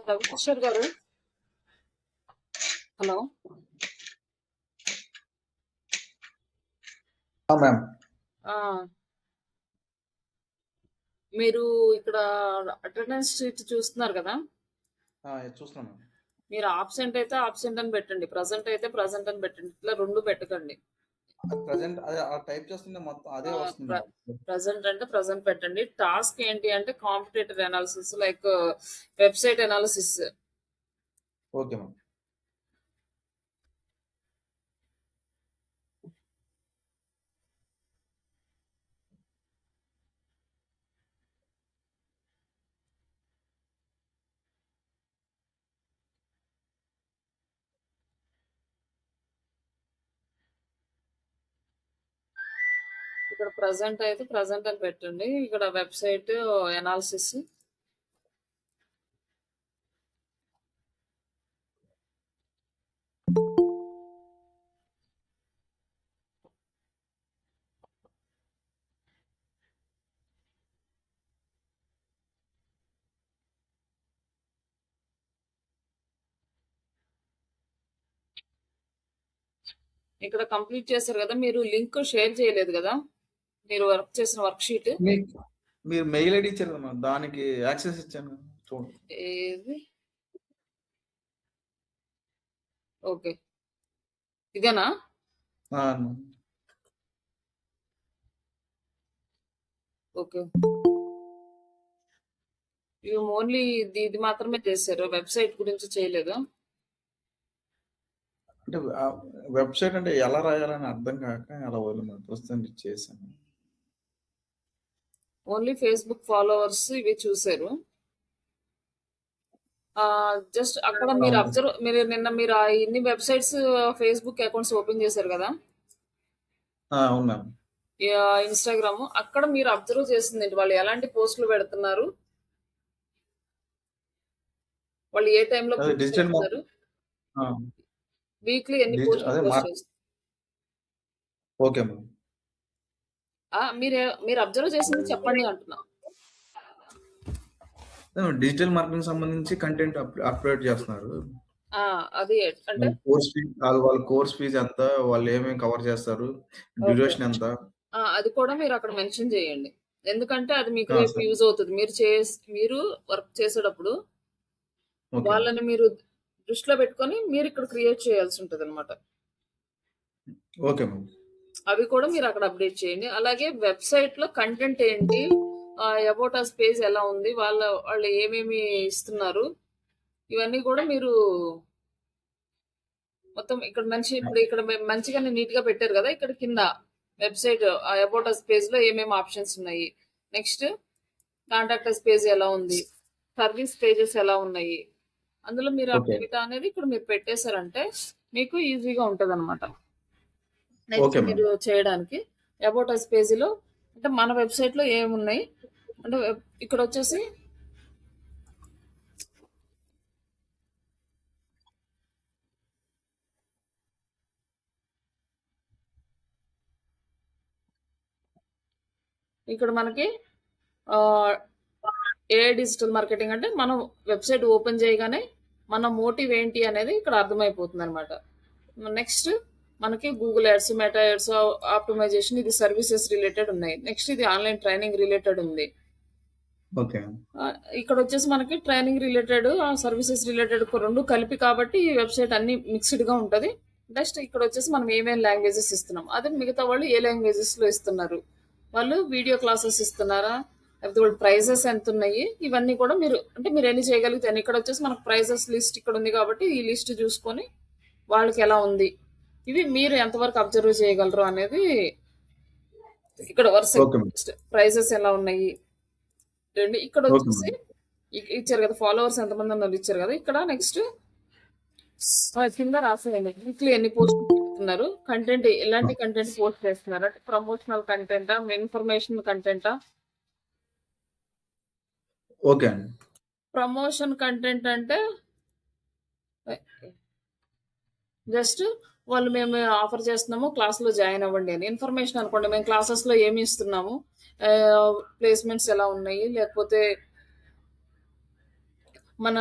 రవికిషోర్ గారు, hello. Ma'am ఆ, మీరు ఇక్కడ అటెండెన్స్ షీట్ చూస్తున్నారు కదా. చూస్తున్నాం మ్యామ్. మీరు ఆబ్సెంట్ అయితే ఆబ్సెంట్ అని పెట్టండి, ప్రజెంట్ అయితే ప్రజెంట్ అని పెట్టండి. ఇట్లా రెండు పెట్టకండి. ప్రజెంట్ అదే టైప్ చేస్తుంటే మొత్తం అదే వస్తుంది. ప్రజెంట్ అంటే ప్రజెంట్ పెట్టండి. టాస్క్ ఏంటి అంటే competitive analysis, like website analysis. Okay ma'am. ఇక్కడ ప్రజెంట్ అయితే ప్రజెంట్ అని పెట్టండి. ఇక్కడ వెబ్సైట్ అనాలిసిస్. ఇక్కడ కంప్లీట్ చేశారు కదా, మీరు లింక్ షేర్ చేయలేదు కదా, మీరు వర్క్ చేసిన వర్క్ షీట్. మీరు మెయిల్ ఐడి ఇచ్చారు కదా, దానికి యాక్సెస్ ఇచ్చాను చూడండి. ఏది? ఓకే, ఇదేనా? ఓకే, ఇవి ఓన్లీ ఇది మాత్రమే చేశారు, వెబ్సైట్ గురించి చేయలేదు. అంటే వెబ్సైట్ అంటే ఎలా రాయాలని అర్థం కాక అలా వదిలేదు, ప్రస్తుతానికి చేశాను. ఓన్లీ ఫేస్బుక్ ఫాలోవర్స్ ఇవి చూసారు. జస్ట్ అక్కడ మీరు అబ్జర్వ్, మీరు నిన్న మీరు ఇన్ని వెబ్సైట్స్ ఫేస్బుక్ అకౌంట్స్ ఓపెన్ చేశారు కదా, అవునా, ఇన్స్టాగ్రామ్. అక్కడ మీరు అబ్జర్వ్ చేసింది వాళ్ళు ఎలాంటి పోస్టులు పెడుతున్నారు, వాళ్ళు ఏ టైంలో పెడుతున్నారు, వీక్లీ ఎన్ని పోస్టులు పోస్ట్ చేస్తారు. Okay ma'am. మీరు అబ్జర్వ్ చేసింది చెప్పండి అంటున్నా. డిజిటల్ మార్కెటింగ్ సంబంధించి కంటెంట్ అప్లోడ్ చేస్తున్నారు. అది అంటే వాళ్ళ కోర్స్ ఫీజు ఎంత, వాళ్ళు ఏమేమి కవర్ చేస్తారు, డ్యూరేషన్ ఎంత, అది కూడా మీరు అక్కడ మెన్షన్ చేయండి. ఎందుకంటే అది మీకు రేపు యూజ్ అవుతుంది. మీరు వర్క్ చేసేటప్పుడు వాళ్ళని మీరు దృష్టిలో పెట్టుకొని మీరు ఇక్కడ క్రియేట్ చేయాల్సి ఉంటుంది అనమాట. Okay ma'am. అవి కూడా మీరు అక్కడ అప్డేట్ చేయండి. అలాగే వెబ్సైట్ లో కంటెంట్ ఏంటి, అబౌట్ అస్ పేజ్ ఎలా ఉంది, వాళ్ళు ఏమేమి ఇస్తున్నారు, ఇవన్నీ కూడా మీరు మొత్తం ఇక్కడ ఇప్పుడు ఇక్కడ మంచిగా నీట్ గా పెట్టారు కదా. ఇక్కడ కింద వెబ్సైట్ అబౌట్ అస్ పేజ్ లో ఏమేమి ఆప్షన్స్ ఉన్నాయి, నెక్స్ట్ కాంటాక్ట్ అస్ పేజ్ ఎలా ఉంది, సర్వీస్ పేజెస్ ఎలా ఉన్నాయి, అందులో మీరు అప్డేట్ అనేది ఇక్కడ మీరు పెట్టేశారంటే మీకు ఈజీగా ఉంటది అనమాట నెక్స్ట్ మీరు చేయడానికి. అబౌట్ అస్ పేజీలో అంటే మన వెబ్సైట్ లో ఏమున్నాయి అంటే ఇక్కడ వచ్చేసి ఇక్కడ మనకి ఏ డిజిటల్ మార్కెటింగ్ అంటే మనం వెబ్సైట్ ఓపెన్ చేయగానే మన మోటివ్ ఏంటి అనేది ఇక్కడ అర్థమైపోతుంది అనమాట. నెక్స్ట్ మనకి Google ads, meta ads, optimization, ఇది సర్వీసెస్ రిలేటెడ్ ఉన్నాయి. నెక్స్ట్ ఇది ఆన్లైన్ ట్రైనింగ్ రిలేటెడ్ ఉంది. ఇక్కడ వచ్చేసి మనకి ట్రైనింగ్ రిలేటెడ్, సర్వీసెస్ రిలేటెడ్ రెండు కలిపి కాబట్టి ఈ వెబ్సైట్ అన్ని మిక్స్డ్ గా ఉంటది. నెక్స్ట్ ఇక్కడ వచ్చేసి మనం ఏమేమి లాంగ్వేజెస్ ఇస్తున్నాం, అదే మిగతా వాళ్ళు ఏ లాంగ్వేజెస్ లో ఇస్తున్నారు, వాళ్ళు వీడియో క్లాసెస్ ఇస్తున్నారా, లేకపోతే వాళ్ళు ప్రైజెస్ ఎంత ఉన్నాయి, ఇవన్నీ కూడా మీరు అంటే మీరు ఎన్ని చేయగలిగితే. ఇక్కడ వచ్చేసి మనకు ప్రైజెస్ లిస్ట్ ఇక్కడ ఉంది కాబట్టి ఈ లిస్ట్ చూసుకొని వాళ్ళకి ఎలా ఉంది, ఇవి మీరు ఎంతవరకు అబ్జర్వ్ చేయగలరు అనేది ఇక్కడ వరుస ప్రైజెస్ ఎలా ఉన్నాయి రెండు. ఇక్కడ వచ్చేసి ఇచ్చారు కదా ఫాలోవర్స్ ఎంతమంది అన్నారు ఇచ్చారు కదా. ఇక్కడ నెక్స్ట్ కింద రాసేయండి వీక్లీ ఎన్ని పోస్ట్ పెడుతున్నారు, కంటెంట్ ఎలాంటి కంటెంట్ పోస్ట్ చేస్తున్నారు, అంటే ప్రమోషనల్ కంటెంటా, ఇన్ఫర్మేషన్ కంటెంటా. ఓకే, ప్రమోషన్ కంటెంట్ అంటే జస్ట్ వాళ్ళు మేము ఆఫర్ చేస్తున్నాము, క్లాస్లో జాయిన్ అవ్వండి అని. ఇన్ఫర్మేషన్ అనుకోండి, మేము క్లాసెస్లో ఏమి ఇస్తున్నాము, ప్లేస్మెంట్స్ ఎలా ఉన్నాయి, లేకపోతే మన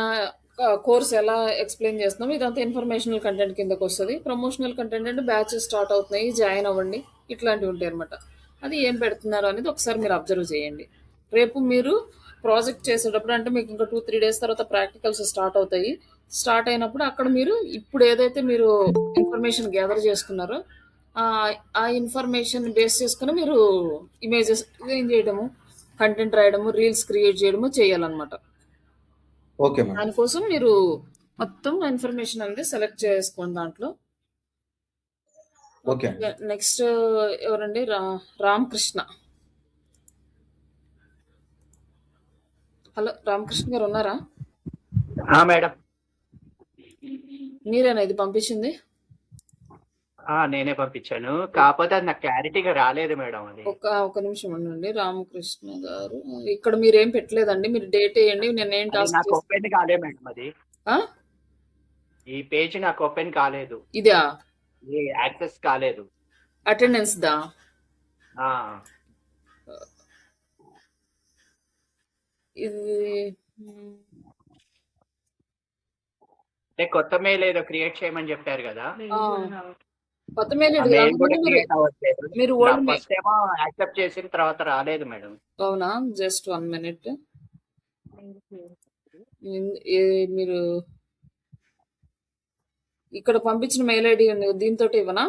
కోర్స్ ఎలా ఎక్స్ప్లెయిన్ చేస్తున్నాం ఇదంతా ఇన్ఫర్మేషనల్ కంటెంట్ కిందకి వస్తుంది. ప్రమోషనల్ కంటెంట్ అంటే బ్యాచెస్ స్టార్ట్ అవుతున్నాయి, జాయిన్ అవ్వండి, ఇట్లాంటివి ఉంటాయి అనమాట. అది ఏం పెడుతున్నారు అనేది ఒకసారి మీరు అబ్జర్వ్ చేయండి. రేపు మీరు ప్రాజెక్ట్ చేసేటప్పుడు అంటే మీకు ఇంకా 2-3 డేస్ తర్వాత ప్రాక్టికల్స్ స్టార్ట్ అవుతాయి. స్టార్ట్ అయినప్పుడు అక్కడ మీరు ఇప్పుడు ఏదైతే మీరు ఇన్ఫర్మేషన్ గ్యాదర్ చేసుకున్నారో ఆ ఇన్ఫర్మేషన్ బేస్ చేసుకుని మీరు ఇమేజెస్ డిజైన్ చేయడము, కంటెంట్ రాయడము, రీల్స్ క్రియేట్ చేయడము చేయాలన్నమాట. Okay madam. దానికోసం మీరు మొత్తం ఇన్ఫర్మేషన్ అనేది సెలెక్ట్ చేసుకోండి దాంట్లో. ఓకే. నెక్స్ట్ ఎవరండి? రామకృష్ణ. హలో, రామకృష్ణ గారు ఉన్నారా? మేడం, మీరేనా ఇది పంపించింది? నేనే పంపించాను. కాకపోతే అది నాకు క్లారిటీగా రాలేదు మేడం. అది ఒక నిమిషం ఉండండి. రామకృష్ణ గారు ఇక్కడ మీరేం పెట్టలేదండి, మీరు డేట్ వేయండి. నేనేం టాస్క్ నాకు ఓపెన్ కాలేదు మేడం. అది ఈ పేజ్ నాకు ఓపెన్ కాలేదు. ఇదా యాక్సెస్ కాలేదు. అటెండెన్స్ దా? ఇది అంటే కొత్త మెయిల్ ఏదో క్రియేట్ చేయమని చెప్పారు కదా. కొత్త మెయిల్ మీరు ఓల్డ్ మెయిల్ ఫస్ట్ ఏమో యాక్సెప్ట్ చేసిన తర్వాత రాలేదు మేడం. అవునా? Just 1 minute. మీరు ఇక్కడ పంపించిన మెయిల్ ఐడి దీంతో ఇవ్వనా?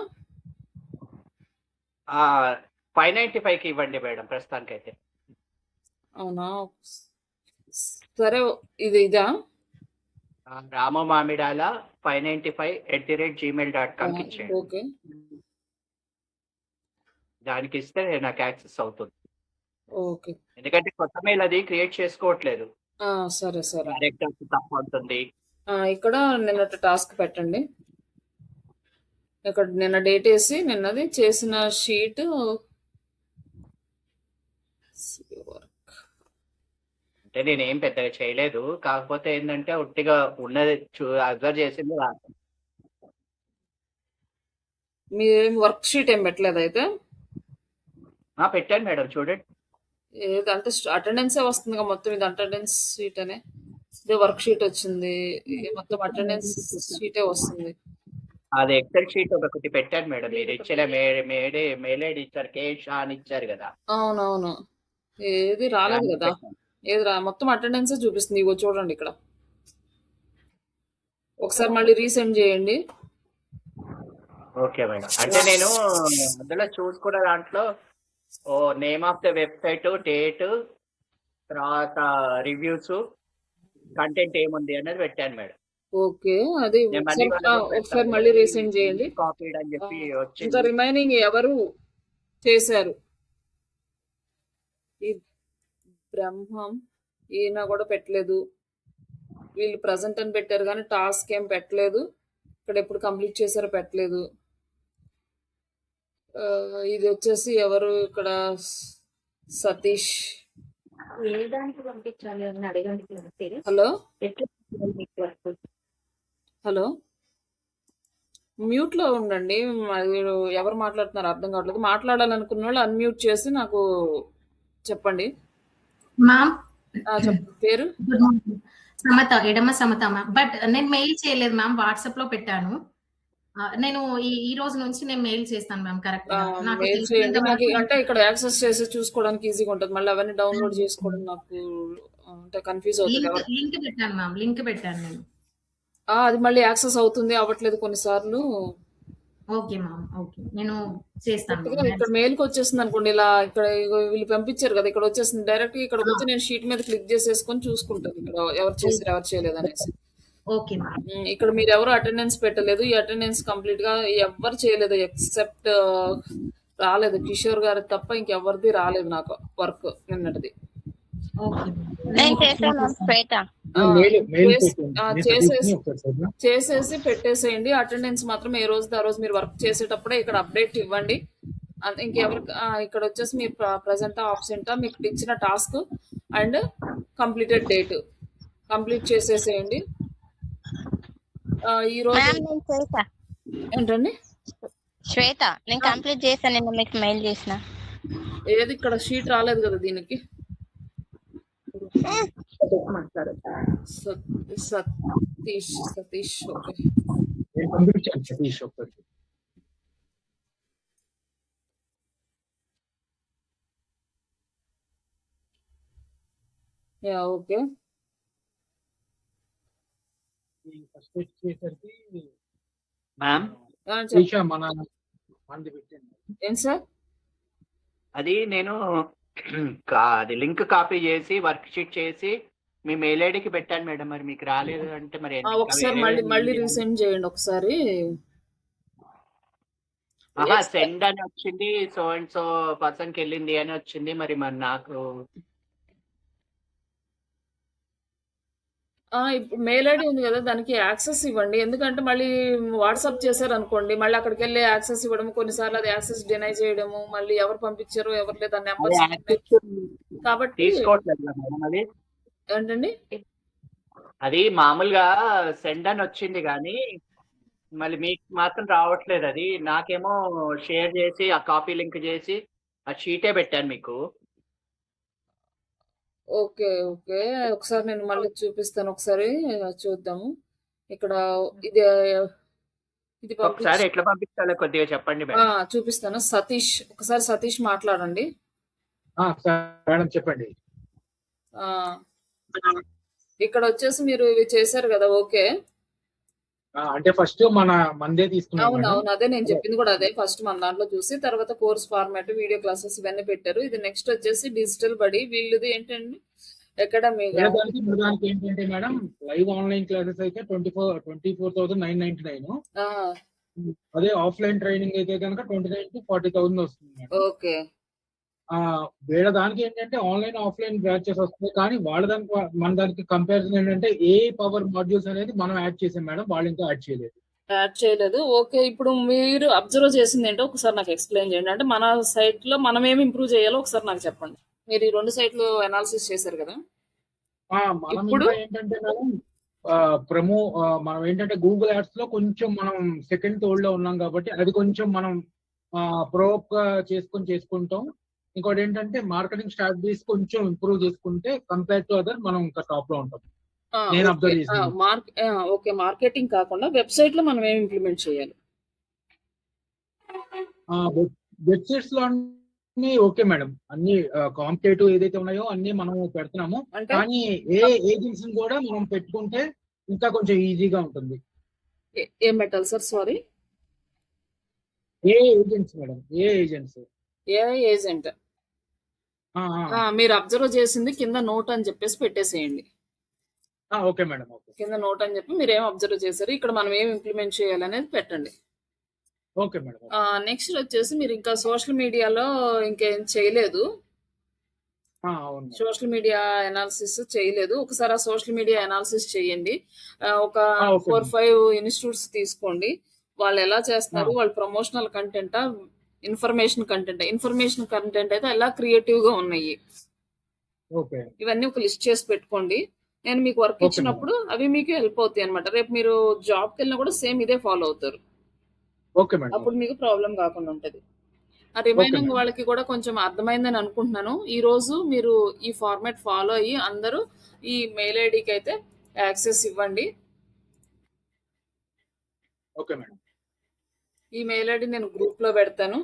595కి ఇవ్వండి మేడం ప్రస్తుతానికైతే. అవునా? సరే, ఇదా? రాము మామిడాల 595@gmail.com ఇచ్చేయండి. ఓకే, దానికి ఇస్తే నాకు యాక్సెస్ అవుతుంది. ఓకే. ఎందుకంటే కొత్త మెయిల్ అది క్రియేట్ చేసుకోవట్లేదు. సరే సరే. డైరెక్ట్ తప్పు ఉంటుంది. ఇక్కడ నిన్నటి టాస్క్ పెట్టండి. ఇక్కడ నిన్న డేట్ వేసి నిన్నది చేసిన షీట్ అంటే నేను ఏం పెద్దగా చేయలేదు. కాకపోతే ఏంటంటే ఒట్టిగా ఉన్నది అబ్జర్వ్ చేసింది. మీరేం వర్క్ షీట్ ఏం పెట్టలేదు అయితే? పెట్టాను మేడం, చూడండి. ఏదంటే అటెండెన్సే వస్తుంది మొత్తం. ఇది అటెండెన్స్ షీట్ అనే, ఇది వర్క్ షీట్ వచ్చింది. మొత్తం అటెండెన్స్ షీటే వస్తుంది. అది ఎక్సెల్ షీట్ ఒకటి పెట్టాను మేడం. మీరు ఇచ్చిన మెయిల్ ఐడి ఇచ్చారు, కేషా అని ఇచ్చారు కదా. అవునవును. ఏది రాలేదు కదా. ఏది మొత్తం అటెండెన్సే చూపిస్తుంది. ఇగో చూడండి ఇక్కడ. ఒకసారి మళ్ళీ రీసెండ్ చేయండి. Okay madam. అంటే నేను అందులో చూసుకున్న దాంట్లో name of the website, date, తర్వాత రివ్యూస్, కంటెంట్ ఏముంది అనేది పెట్టాను మేడం. ఓకే, అది ఒకసారి మళ్ళీ రీసెండ్ చేయండి. కాపీడ్ అని చెప్పి వచ్చి ఇంకా రిమైనింగ్ ఎవరు చేశారు? ఈ బ్రహ్మం ఈయన కూడా పెట్టలేదు. వీళ్ళు ప్రజెంట్ అని పెట్టారు కానీ టాస్క్ ఏం పెట్టలేదు. ఇక్కడ ఎప్పుడు కంప్లీట్ చేశారో పెట్టలేదు. ఇది వచ్చేసి ఎవరు ఇక్కడ? సతీష్. హలో హలో, మ్యూట్ లో ఉండండి. మీరు ఎవరు మాట్లాడుతున్నారు అర్థం కావట్లేదు. మాట్లాడాలనుకున్న వాళ్ళు అన్మ్యూట్ చేసి నాకు చెప్పండి. పేరు? సమత, ఎడమ సమత మ్యామ్. బట్ నేను మెయిల్ చేయలేదు మ్యామ్, వాట్సాప్ లో పెట్టాను. నేను ఈ రోజు నుంచి నేను మెయిల్ చేస్తాను మ్యామ్. కరెక్ట్ మెయిల్ చేయండి. నాకు అంటే ఇక్కడ యాక్సెస్ చేసి చూసుకోవడానికి ఈజీగా ఉంటుంది. మళ్ళీ అవన్నీ డౌన్లోడ్ చేసుకోవడం నాకు అంటే కన్ఫ్యూజ్ అవుతుంది. లింక్ పెట్టాను మ్యామ్, లింక్ పెట్టాను నేను. అది మళ్ళీ యాక్సెస్ అవుతుంది, అవ్వట్లేదు కొన్నిసార్లు. ఓకే మ్యామ్, ఓకే, నేను చేస్తాను. ఇక్కడ మెయిల్కి వచ్చేసింది అనుకోండి. ఇలా ఇక్కడ వీళ్ళు పంపించారు కదా, ఇక్కడ వచ్చేసింది డైరెక్ట్. ఇక్కడ వచ్చి నేను షీట్ మీద క్లిక్ చేసేసుకొని చూసుకుంటాను ఇక్కడ ఎవరు చేశారు ఎవరు చేయలేదు అనేసి. Okay ma'am. ఇక్కడ మీరు ఎవరు అటెండెన్స్ పెట్టలేదు. ఈ అటెండెన్స్ కంప్లీట్ గా ఎవరు చేయలేదు ఎక్సెప్ట్ రాలేదు కిషోర్ గారి తప్ప ఇంకెవరిది రాలేదు నాకు వర్క్ నిన్నటిది. చేసేసి పెట్టేసేయండి. అటెండెన్స్ మాత్రం ఏ రోజు ఆ రోజు మీరు వర్క్ చేసేటప్పుడే ఇక్కడ అప్డేట్ ఇవ్వండి. ఇంకెవరు ఇక్కడ వచ్చేసి మీరు ప్రజెంటా ఆబ్సెంటా, మీకు ఇచ్చిన task and completed date complete చేసేసేయండి. ఈ రోజు ఏంటండి? శ్వేత, నేను కంప్లీట్ చేశాను, నిన్న మీకు మెయిల్ చేసిన. ఏది ఇక్కడ షీట్ రాలేదు కదా దీనికి. మాట్లాడు. సతీష్ ఓకే. నేను పంపించాను సతీష్ ఒక్కరికి. Yeah okay. ఫస్ట్ వచ్చేసరికి మ్యామ్ శ్రీష మనది పెట్టాను. ఏం సార్? అది నేను అది లింక్ కాపీ చేసి వర్క్ షీట్ చేసి మీ మెయిల్ ఐడికి పెట్టాను మేడం. మరి మీకు రాలేదు అంటే మరి ఒకసారి మళ్ళీ రీసెండ్ చేయండి ఒకసారి. సెండ్ అని వచ్చింది, సో అండ్ సో పర్సన్ కి వెళ్ళింది అని వచ్చింది. మరి నాకు ఇప్పుడు మెయిల్ ఐడి ఉంది కదా, దానికి యాక్సెస్ ఇవ్వండి. ఎందుకంటే మళ్ళీ వాట్సాప్ చేశారు అనుకోండి, మళ్ళీ అక్కడికి వెళ్ళి యాక్సెస్ ఇవ్వడం, కొన్నిసార్లు అది యాక్సెస్ డినై చేయడము, మళ్ళీ ఎవరు పంపించారో ఎవరు లేదు ఆ నెంబర్స్ కాబట్టి తీసుకోవట్లేదు మేడం. అది ఏంటండి అది మామూలుగా సెండ్ అని వచ్చింది కానీ మళ్ళీ మీకు మాత్రం రావట్లేదు. అది నాకేమో షేర్ చేసి ఆ కాపీ లింక్ చేసి ఆ షీటే పెట్టాను మీకు. Okay okay. ఒకసారి నేను మళ్ళీ చూపిస్తాను, ఒకసారి చూద్దాము. ఇక్కడ ఇది ఒకసారి ఎట్లా పంపించాలో కొద్దిగా చెప్పండి మేడం. చూపిస్తాను. సతీష్, ఒకసారి సతీష్ మాట్లాడండి. మేడం చెప్పండి. ఇక్కడ వచ్చేసి మీరు ఇవి చేశారు కదా, ఓకే. అంటే ఫస్ట్ మందే తీసుకున్నాం. అవును అదే నేను చెప్పింది కూడా అదే. ఫస్ట్ మన దాంట్లో చూసి తర్వాత కోర్స్ ఫార్మాట్, వీడియో క్లాసెస్ ఇవన్నీ పెట్టారు. ఇది నెక్స్ట్ వచ్చేసి డిజిటల్ బడి. వీళ్ళది ఏంటండి అకాడమీ. దానికి ఏంటంటే మేడం లైవ్ ఆన్లైన్ క్లాసెస్ అయితే 24,999. అదే ఆఫ్లైన్ ట్రైనింగ్ అయితే కనుక 29,000 to 40,000 వస్తుంది. ఓకే. వేరే దానికి ఏంటంటే ఆన్లైన్ ఆఫ్లైన్ బ్యాచెస్ వస్తాయి, కానీ వాళ్ళ దానికి మన దానికి కంపారిజన్ ఏంటంటే ఏ పవర్ మాడ్యూల్స్ అనేది మనం యాడ్ చేసాం మేడం, వాళ్ళు ఇంకా యాడ్ చేయలేదు. ఓకే. ఇప్పుడు మీరు అబ్జర్వ్ చేసింది ఏంటో ఒకసారి నాకు ఎక్స్ప్లెయిన్ చేయండి. అంటే మన సైట్ లో మనం ఏమి ఇంప్రూవ్ చేయాలో ఒకసారి నాకు చెప్పండి. మీరు ఈ 2 సైట్లు అనాలిసిస్ చేశారు కదా. మనం ఇంకా ఏంటంటే మేడం మనం ఏంటంటే గూగుల్ యాడ్స్ లో కొంచెం మనం సెకండ్ థర్డ్ లో ఉన్నాం కాబట్టి అది కొంచెం మనం ప్రోప్ గా చేసుకుంటాం. ఇంకోటి ఏంటంటే మార్కెటింగ్ స్ట్రాటజీస్ కొంచెం ఇంప్రూవ్ చేసుకుంటే కంపేర్ టు అదర్ మనం ఇంకా టాప్ లో ఉంటాం. నేను అబ్జర్వ్ చేశాను. ఓకే. మార్కెటింగ్ కాకుండా వెబ్సైట్ లో మనం ఏం ఇంప్లిమెంట్ చేయాలి? వెబ్సైట్స్ లో అన్ని ఓకే మేడం, అన్ని కాంపిటేటివ్ ఏదైతే ఉన్నాయో అన్ని మనం పెడుతున్నాము. కానీ ఏ ఏజెన్సీ కూడా మనం పెట్టుకుంటే ఇంకా కొంచెం ఈజీగా ఉంటుంది. ఏం పెట్టాలి సార్? సారీ, ఏ ఏజెన్సీ మేడం? ఏ ఏజెంట్ మీరు అబ్జర్వ్ చేసింది కింద నోట్ అని చెప్పేసి పెట్టేసేయండి. Okay madam. కింద నోట్ అని చెప్పి మీరు ఏం అబ్జర్వ్ చేశారు, ఇక్కడ మనం ఏం ఇంప్లిమెంట్ చేయాలనేది పెట్టండి. Okay madam. నెక్స్ట్ వచ్చేసి మీరు ఇంకా సోషల్ మీడియాలో ఇంకేం చేయలేదు. సోషల్ మీడియా అనాలిసిస్ చేయలేదు. ఒకసారి ఆ సోషల్ మీడియా అనాలిసిస్ చేయండి. ఒక 4-5 ఇన్స్టిట్యూట్స్ తీసుకోండి. వాళ్ళు ఎలా చేస్తున్నారు, వాళ్ళు ప్రమోషనల్ కంటెంటా, ఇన్ఫర్మేషన్ కంటెంట్ అయితే ఎలా క్రియేటివ్ గా ఉన్నాయి, ఇవన్నీ ఒక లిస్ట్ చేసి పెట్టుకోండి. నేను మీకు వర్క్ ఇచ్చినప్పుడు అవి మీకు హెల్ప్ అవుతాయి అనమాట. రేపు మీరు జాబ్కి వెళ్ళినా కూడా సేమ్ ఇదే ఫాలో అవుతారు. అప్పుడు మీకు ప్రాబ్లం కాకుండా ఉంటది. ఆ రిమైనింగ్ వాళ్ళకి కూడా కొంచెం అర్థమైందని అనుకుంటున్నాను. ఈ రోజు మీరు ఈ ఫార్మాట్ ఫాలో అయ్యి అందరూ ఈ మెయిల్ ఐడికి అయితే యాక్సెస్ ఇవ్వండి. Okay madam. ఈ మెయిల్ ఐడి నేను గ్రూప్ లో పెడతాను.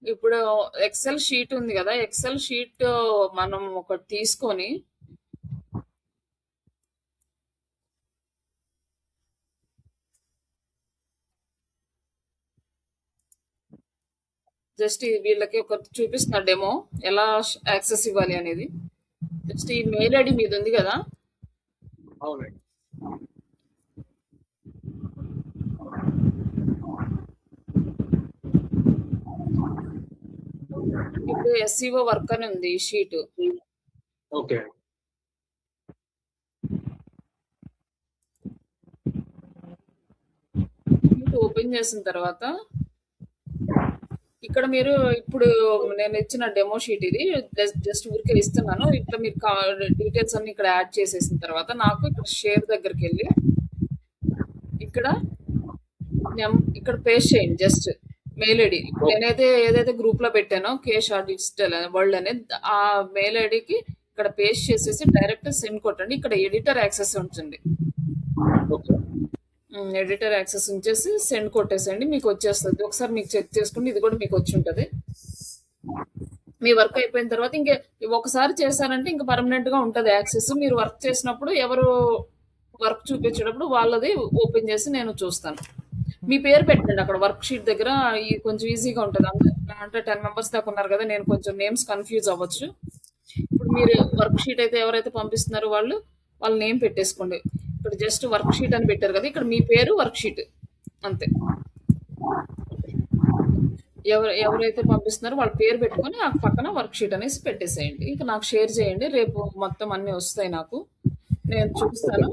ఇప్పుడు ఎక్సెల్ షీట్ ఉంది కదా, ఎక్సెల్ షీట్ మనం ఒకటి తీసుకొని జస్ట్ వీళ్ళకి ఒక చూపిస్తున్న డెమో ఎలా యాక్సెస్ ఇవ్వాలి అనేది. జస్ట్ ఈ మెయిల్ ఐడి మీద ఉంది కదా, ఇప్పుడు SEO వర్క్ అని ఉంది ఈ షీట్. ఓకే. ఓపెన్ చేసిన తర్వాత ఇక్కడ మీరు ఇప్పుడు నేను ఇచ్చిన డెమో షీట్ ఇది జస్ట్ ఊరికే ఇస్తున్నాను. ఇట్లా మీరు డీటెయిల్స్ అన్ని ఇక్కడ యాడ్ చేసేసిన తర్వాత నాకు ఇక్కడ షేర్ దగ్గరికి వెళ్ళి ఇక్కడ ఇక్కడ పేస్ట్ చేయండి జస్ట్ మెయిల్ ఐడి. ఇప్పుడు నేనైతే ఏదైతే గ్రూప్‌లో పెట్టానో షార్ట్ డిజిటల్ వరల్డ్ అనేది ఆ మెయిల్ ఐడికి ఇక్కడ పేస్ట్ చేసేసి డైరెక్ట్ సెండ్ కొట్టండి. ఇక్కడ ఎడిటర్ యాక్సెస్ ఉంటుంది. ఓకే. ఎడిటర్ యాక్సెస్ ఉంచేసి సెండ్ కొట్టేసేయండి. మీకు వచ్చేస్తది. ఒకసారి మీకు చెక్ చేసుకుంటే ఇది కూడా మీకు వచ్చి ఉంటది. మీ వర్క్ అయిపోయిన తర్వాత ఒకసారి చేశారంటే ఇంకా పర్మనెంట్ గా ఉంటది యాక్సెస్. మీరు వర్క్ చేసినప్పుడు ఎవరు వర్క్ చూపించేటప్పుడు వాళ్ళది ఓపెన్ చేసి నేను చూస్తాను. మీ పేరు పెట్టండి అక్కడ వర్క్ షీట్ దగ్గర. కొంచెం ఈజీగా ఉంటుంది. అంటే 10 మెంబర్స్ దాకా ఉన్నారు కదా, నేను కొంచెం నేమ్స్ కన్ఫ్యూజ్ అవ్వచ్చు. ఇప్పుడు మీరు వర్క్ షీట్ అయితే ఎవరైతే పంపిస్తున్నారో వాళ్ళ నేమ్ పెట్టేసుకోండి. ఇక్కడ జస్ట్ వర్క్ షీట్ అని పెట్టారు కదా, ఇక్కడ మీ పేరు వర్క్ షీట్ అంతే. ఎవరైతే పంపిస్తున్నారో వాళ్ళ పేరు పెట్టుకొని ఆ పక్కన వర్క్ షీట్ అనేసి పెట్టేసేయండి. ఇంకా నాకు షేర్ చేయండి. రేపు మొత్తం అన్ని వస్తాయి నాకు, నేను చూస్తాను.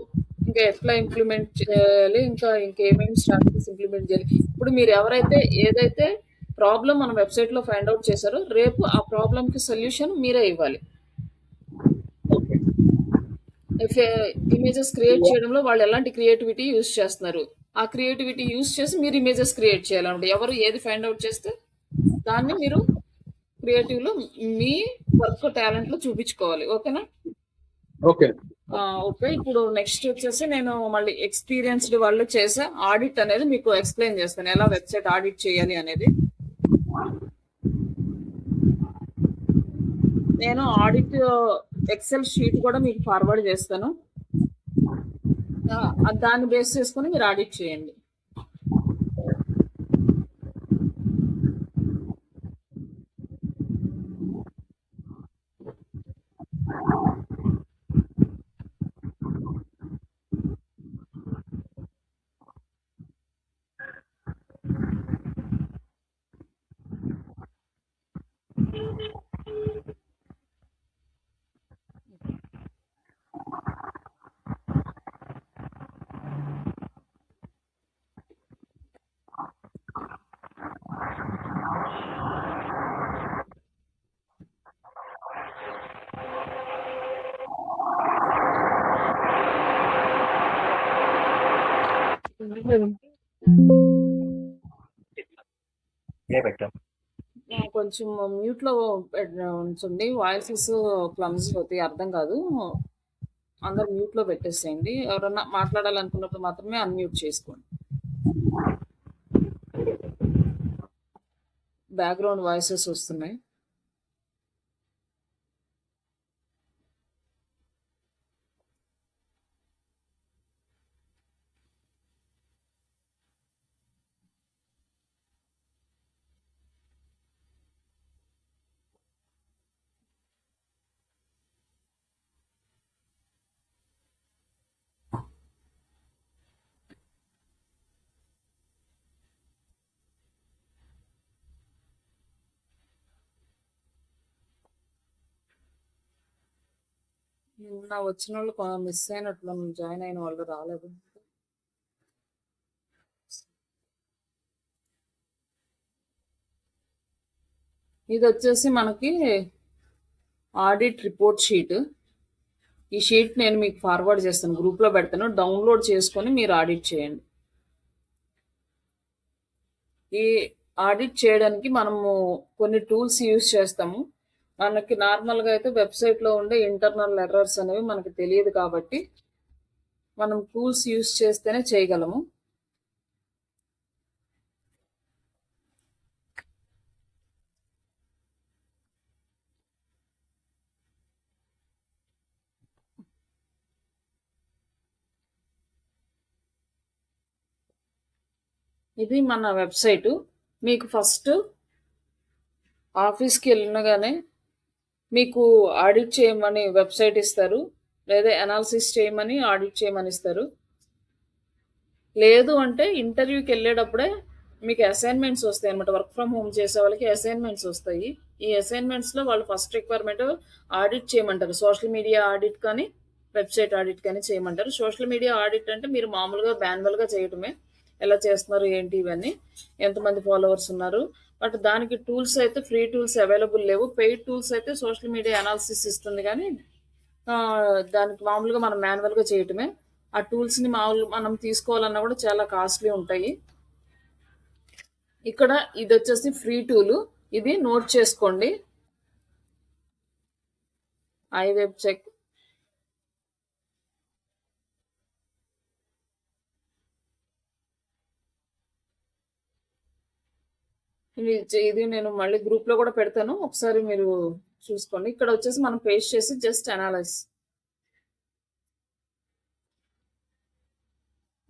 ఇంకా ఎట్లా ఇంప్లిమెంట్ చేయాలి, ఇంకేమేమి స్ట్రాటజీస్ ఇంప్లిమెంట్ చేయాలి. ఇప్పుడు మీరు ఏదైతే ప్రాబ్లం మన వెబ్సైట్ లో ఫైండ్ అవుట్ చేశారో రేపు ఆ ప్రాబ్లం కి సొల్యూషన్ మీరే ఇవ్వాలి. ఇమేజెస్ క్రియేట్ చేయడంలో వాళ్ళు ఎలాంటి క్రియేటివిటీ యూజ్ చేస్తున్నారు, ఆ క్రియేటివిటీ యూజ్ చేసి మీరు ఇమేజెస్ క్రియేట్ చేయాలంటే ఎవరు ఏది ఫైండ్ అవుట్ చేస్తే దాన్ని మీరు క్రియేటివ్ లో మీ వర్క్ టాలెంట్ లో చూపించుకోవాలి. ఓకేనా? ఓకే. ఓకే. ఇప్పుడు నెక్స్ట్ వచ్చేసి నేను మళ్ళీ ఎక్స్పీరియన్స్డ్ వాళ్ళు చేసే ఆడిట్ అనేది మీకు ఎక్స్ప్లెయిన్ చేస్తాను, ఎలా వెబ్సైట్ ఆడిట్ చేయాలి అనేది. నేను ఆడిట్ ఎక్సెల్ షీట్ కూడా మీకు ఫార్వర్డ్ చేస్తాను. దాన్ని బేస్ చేసుకుని మీరు ఆడిట్ చేయండి. కొంచెం మ్యూట్ లో ఉంచండి, వాయిసెస్ క్లమ్జీ అవుతాయి, అర్థం కాదు. అందరు మ్యూట్ లో పెట్టేసేయండి. ఎవరన్నా మాట్లాడాలనుకున్నప్పుడు మాత్రమే అన్మ్యూట్ చేసుకోండి. బ్యాక్గ్రౌండ్ వాయిసెస్ వస్తున్నాయి. నా వచ్చిన వాళ్ళు మిస్ అయినట్లు, జాయిన్ అయిన వాళ్ళు రాలేదు. ఇది వచ్చేసి మనకి ఆడిట్ రిపోర్ట్ షీట్. ఈ షీట్ నేను మీకు ఫార్వర్డ్ చేస్తాను, గ్రూప్లో పెడతాను, డౌన్లోడ్ చేసుకొని మీరు ఆడిట్ చేయండి. ఈ ఆడిట్ చేయడానికి మనము కొన్ని టూల్స్ యూజ్ చేస్తాము. మనకి నార్మల్గా అయితే వెబ్సైట్లో ఉండే ఇంటర్నల్ ఎర్రర్స్ అనేవి మనకి తెలియదు కాబట్టి మనం టూల్స్ యూజ్ చేస్తేనే చేయగలము. ఇది మన వెబ్సైట్. మీకు ఫస్ట్ ఆఫీస్కి వెళ్ళినగానే మీకు ఆడిట్ చేయమని వెబ్సైట్ ఇస్తారు, లేదా అనాలిసిస్ చేయమని ఆడిట్ చేయమని ఇస్తారు. లేదు అంటే ఇంటర్వ్యూకి వెళ్ళేటప్పుడే మీకు అసైన్మెంట్స్ వస్తాయి అనమాట. వర్క్ ఫ్రమ్ హోమ్ చేసే వాళ్ళకి అసైన్మెంట్స్ వస్తాయి. ఈ అసైన్మెంట్స్లో వాళ్ళు ఫస్ట్ రిక్వైర్మెంట్ ఆడిట్ చేయమంటారు. సోషల్ మీడియా ఆడిట్ కానీ వెబ్సైట్ ఆడిట్ కానీ చేయమంటారు. సోషల్ మీడియా ఆడిట్ అంటే మీరు మామూలుగా మాన్యువల్గా చేయటమే, ఎలా చేస్తున్నారు ఏంటి ఇవన్నీ, ఎంతమంది ఫాలోవర్స్ ఉన్నారు. బట్ దానికి టూల్స్ అయితే ఫ్రీ టూల్స్ అవైలబుల్ లేవు. పెయిడ్ టూల్స్ అయితే సోషల్ మీడియా అనాలిసిస్ ఇస్తుంది, కానీ దానికి మామూలుగా మనం మాన్యువల్గా చేయటమే. ఆ టూల్స్ని మనం తీసుకోవాలన్నా కూడా చాలా కాస్ట్లీ ఉంటాయి. ఇక్కడ ఇది వచ్చేసి ఫ్రీ టూల్, ఇది నోట్ చేసుకోండి. ఐ వెబ్ చెక్, ఇది నేను మళ్ళీ గ్రూప్ లో కూడా పెడతాను, ఒకసారి మీరు చూసుకోండి. ఇక్కడ వచ్చేసి మనం పేస్ట్ చేసి జస్ట్ అనాలైజ్.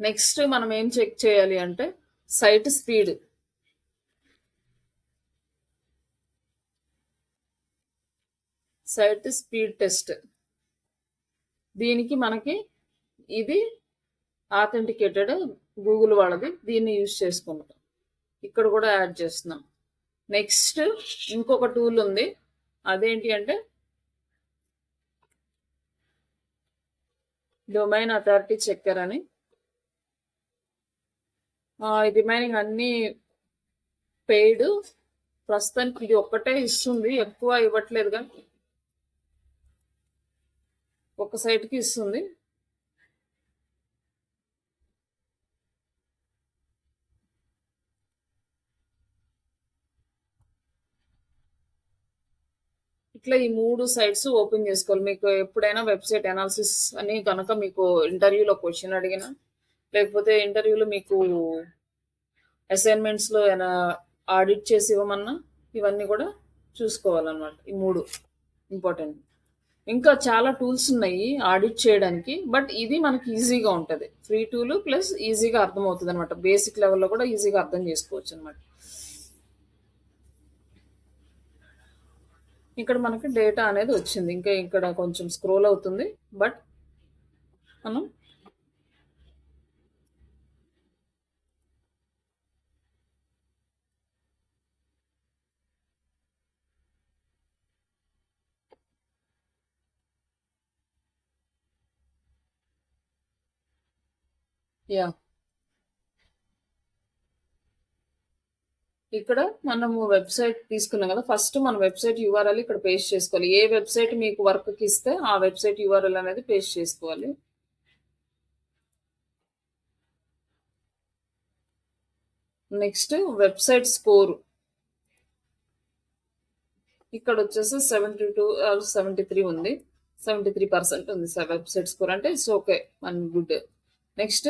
నెక్స్ట్ మనం ఏం చెక్ చేయాలి అంటే site speed. Site speed test, దీనికి మనకి ఇది ఆథెంటికేటెడ్ గూగుల్ వాళ్ళది, దీన్ని యూజ్ చేసుకుంటాం. ఇక్కడ కూడా యాడ్ చేస్తున్నాం. నెక్స్ట్ ఇంకొక టూల్ ఉంది, అదేంటి అంటే డొమైన్ అథారిటీ చెక్కర్ అని. రిమైనింగ్ అన్ని పెయిడ్, ప్రస్తుతానికి ఇది ఒక్కటే ఇస్తుంది, ఎక్కువ ఇవ్వట్లేదు కానీ ఒక సైట్కి ఇస్తుంది. ఇట్లా ఈ 3 సైట్స్ ఓపెన్ చేసుకోవాలి. మీకు ఎప్పుడైనా వెబ్సైట్ అనాలిసిస్ అని కనుక మీకు ఇంటర్వ్యూలో క్వశ్చన్ అడిగినా, లేకపోతే ఇంటర్వ్యూలో మీకు అసైన్మెంట్స్లో ఆడిట్ చేసి ఇవ్వమన్నా, ఇవన్నీ కూడా చూసుకోవాలన్నమాట. ఈ 3 ఇంపార్టెంట్. ఇంకా చాలా టూల్స్ ఉన్నాయి ఆడిట్ చేయడానికి, బట్ ఇది మనకి ఈజీగా ఉంటుంది. ఫ్రీ టూల్ ప్లస్ ఈజీగా అర్థమవుతుంది అనమాట. బేసిక్ లెవెల్లో కూడా ఈజీగా అర్థం చేసుకోవచ్చు అనమాట. ఇక్కడ మనకి డేటా అనేది వచ్చింది. ఇంకా ఇక్కడ కొంచెం స్క్రోల్ అవుతుంది, బట్ మనం ఇక్కడ మనము వెబ్సైట్ తీసుకున్నాం కదా, ఫస్ట్ మన వెబ్సైట్ యూఆర్ఎల్ ఇక్కడ పేస్ట్ చేసుకోవాలి. ఏ వెబ్సైట్ మీకు వర్క్కి ఇస్తే ఆ వెబ్సైట్ యూఆర్ఎల్ అనేది పేస్ట్ చేసుకోవాలి. నెక్స్ట్ వెబ్సైట్ స్కోర్, ఇక్కడ వచ్చేసి 72 73 ఉంది, 73% ఉంది వెబ్సైట్ స్కోర్, అంటే ఇట్స్ ఓకే, మన good. Next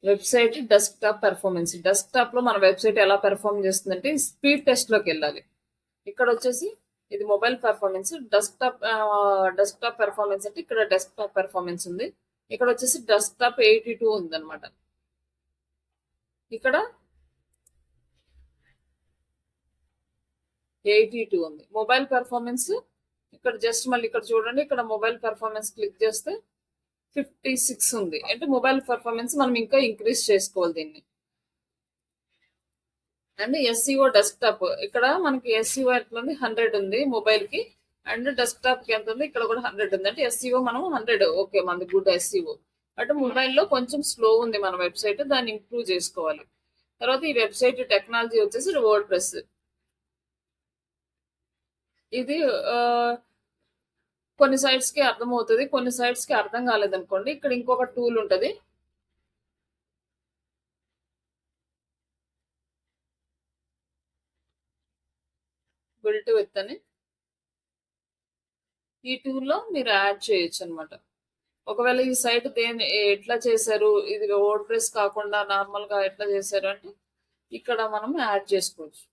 website desktop performance. Desktop లో మన వెబ్సైట్ ఎలా పెర్ఫార్మ్ చేస్తుందంటే స్పీడ్ టెస్ట్ లోకి వెళ్ళాలి. ఇక్కడ వచ్చేసి ఇది మొబైల్ పెర్ఫార్మెన్స్, డెస్క్టాప్ పెర్ఫార్మెన్స్ అంటే ఇక్కడ డెస్క్టాప్ పెర్ఫార్మెన్స్ ఉంది. ఇక్కడ వచ్చేసి డెస్క్టాప్ 82 ఉంది అనమాట. ఇక్కడ 82 ఉంది. మొబైల్ పెర్ఫార్మెన్స్ ఇక్కడ జస్ట్ మళ్ళీ ఇక్కడ చూడండి, ఇక్కడ మొబైల్ పెర్ఫార్మెన్స్ క్లిక్ చేస్తే 56 ఉంది. అంటే మొబైల్ పెర్ఫార్మెన్స్ మనం ఇంకా ఇంక్రీజ్ చేసుకోవాలి దీన్ని. అండ్ ఎస్ఈఓ డెస్క్టాప్, ఇక్కడ మనకి ఎస్ఈఓ ఎట్లా ఉంది, 100 ఉంది మొబైల్ కి, అండ్ డెస్క్టాప్ కి ఎంత ఉంది, ఇక్కడ కూడా 100 ఉంది. అంటే ఎస్ఈఓ మనం 100, ఓకే, మనది గుడ్ ఎస్ఈఓ. అంటే మొబైల్లో కొంచెం స్లో ఉంది మన వెబ్సైట్, దాన్ని ఇంప్రూవ్ చేసుకోవాలి. తర్వాత ఈ వెబ్సైట్ టెక్నాలజీ వచ్చేసి వర్డ్ ప్రెస్. ఇది కొన్ని సైట్స్ కి అర్థమవుతుంది, కొన్ని సైట్స్ కి అర్థం కాలేదనుకోండి, ఇక్కడ ఇంకొక టూల్ ఉంటుంది, బిల్ట్ విత్ అని. ఈ టూల్లో మీరు యాడ్ చేయొచ్చు అనమాట. ఒకవేళ ఈ సైట్ ఎట్లా చేశారు, ఇది వర్డ్ ప్రెస్ కాకుండా నార్మల్ గా ఎట్లా చేశారు అంటే ఇక్కడ మనం యాడ్ చేసుకోవచ్చు.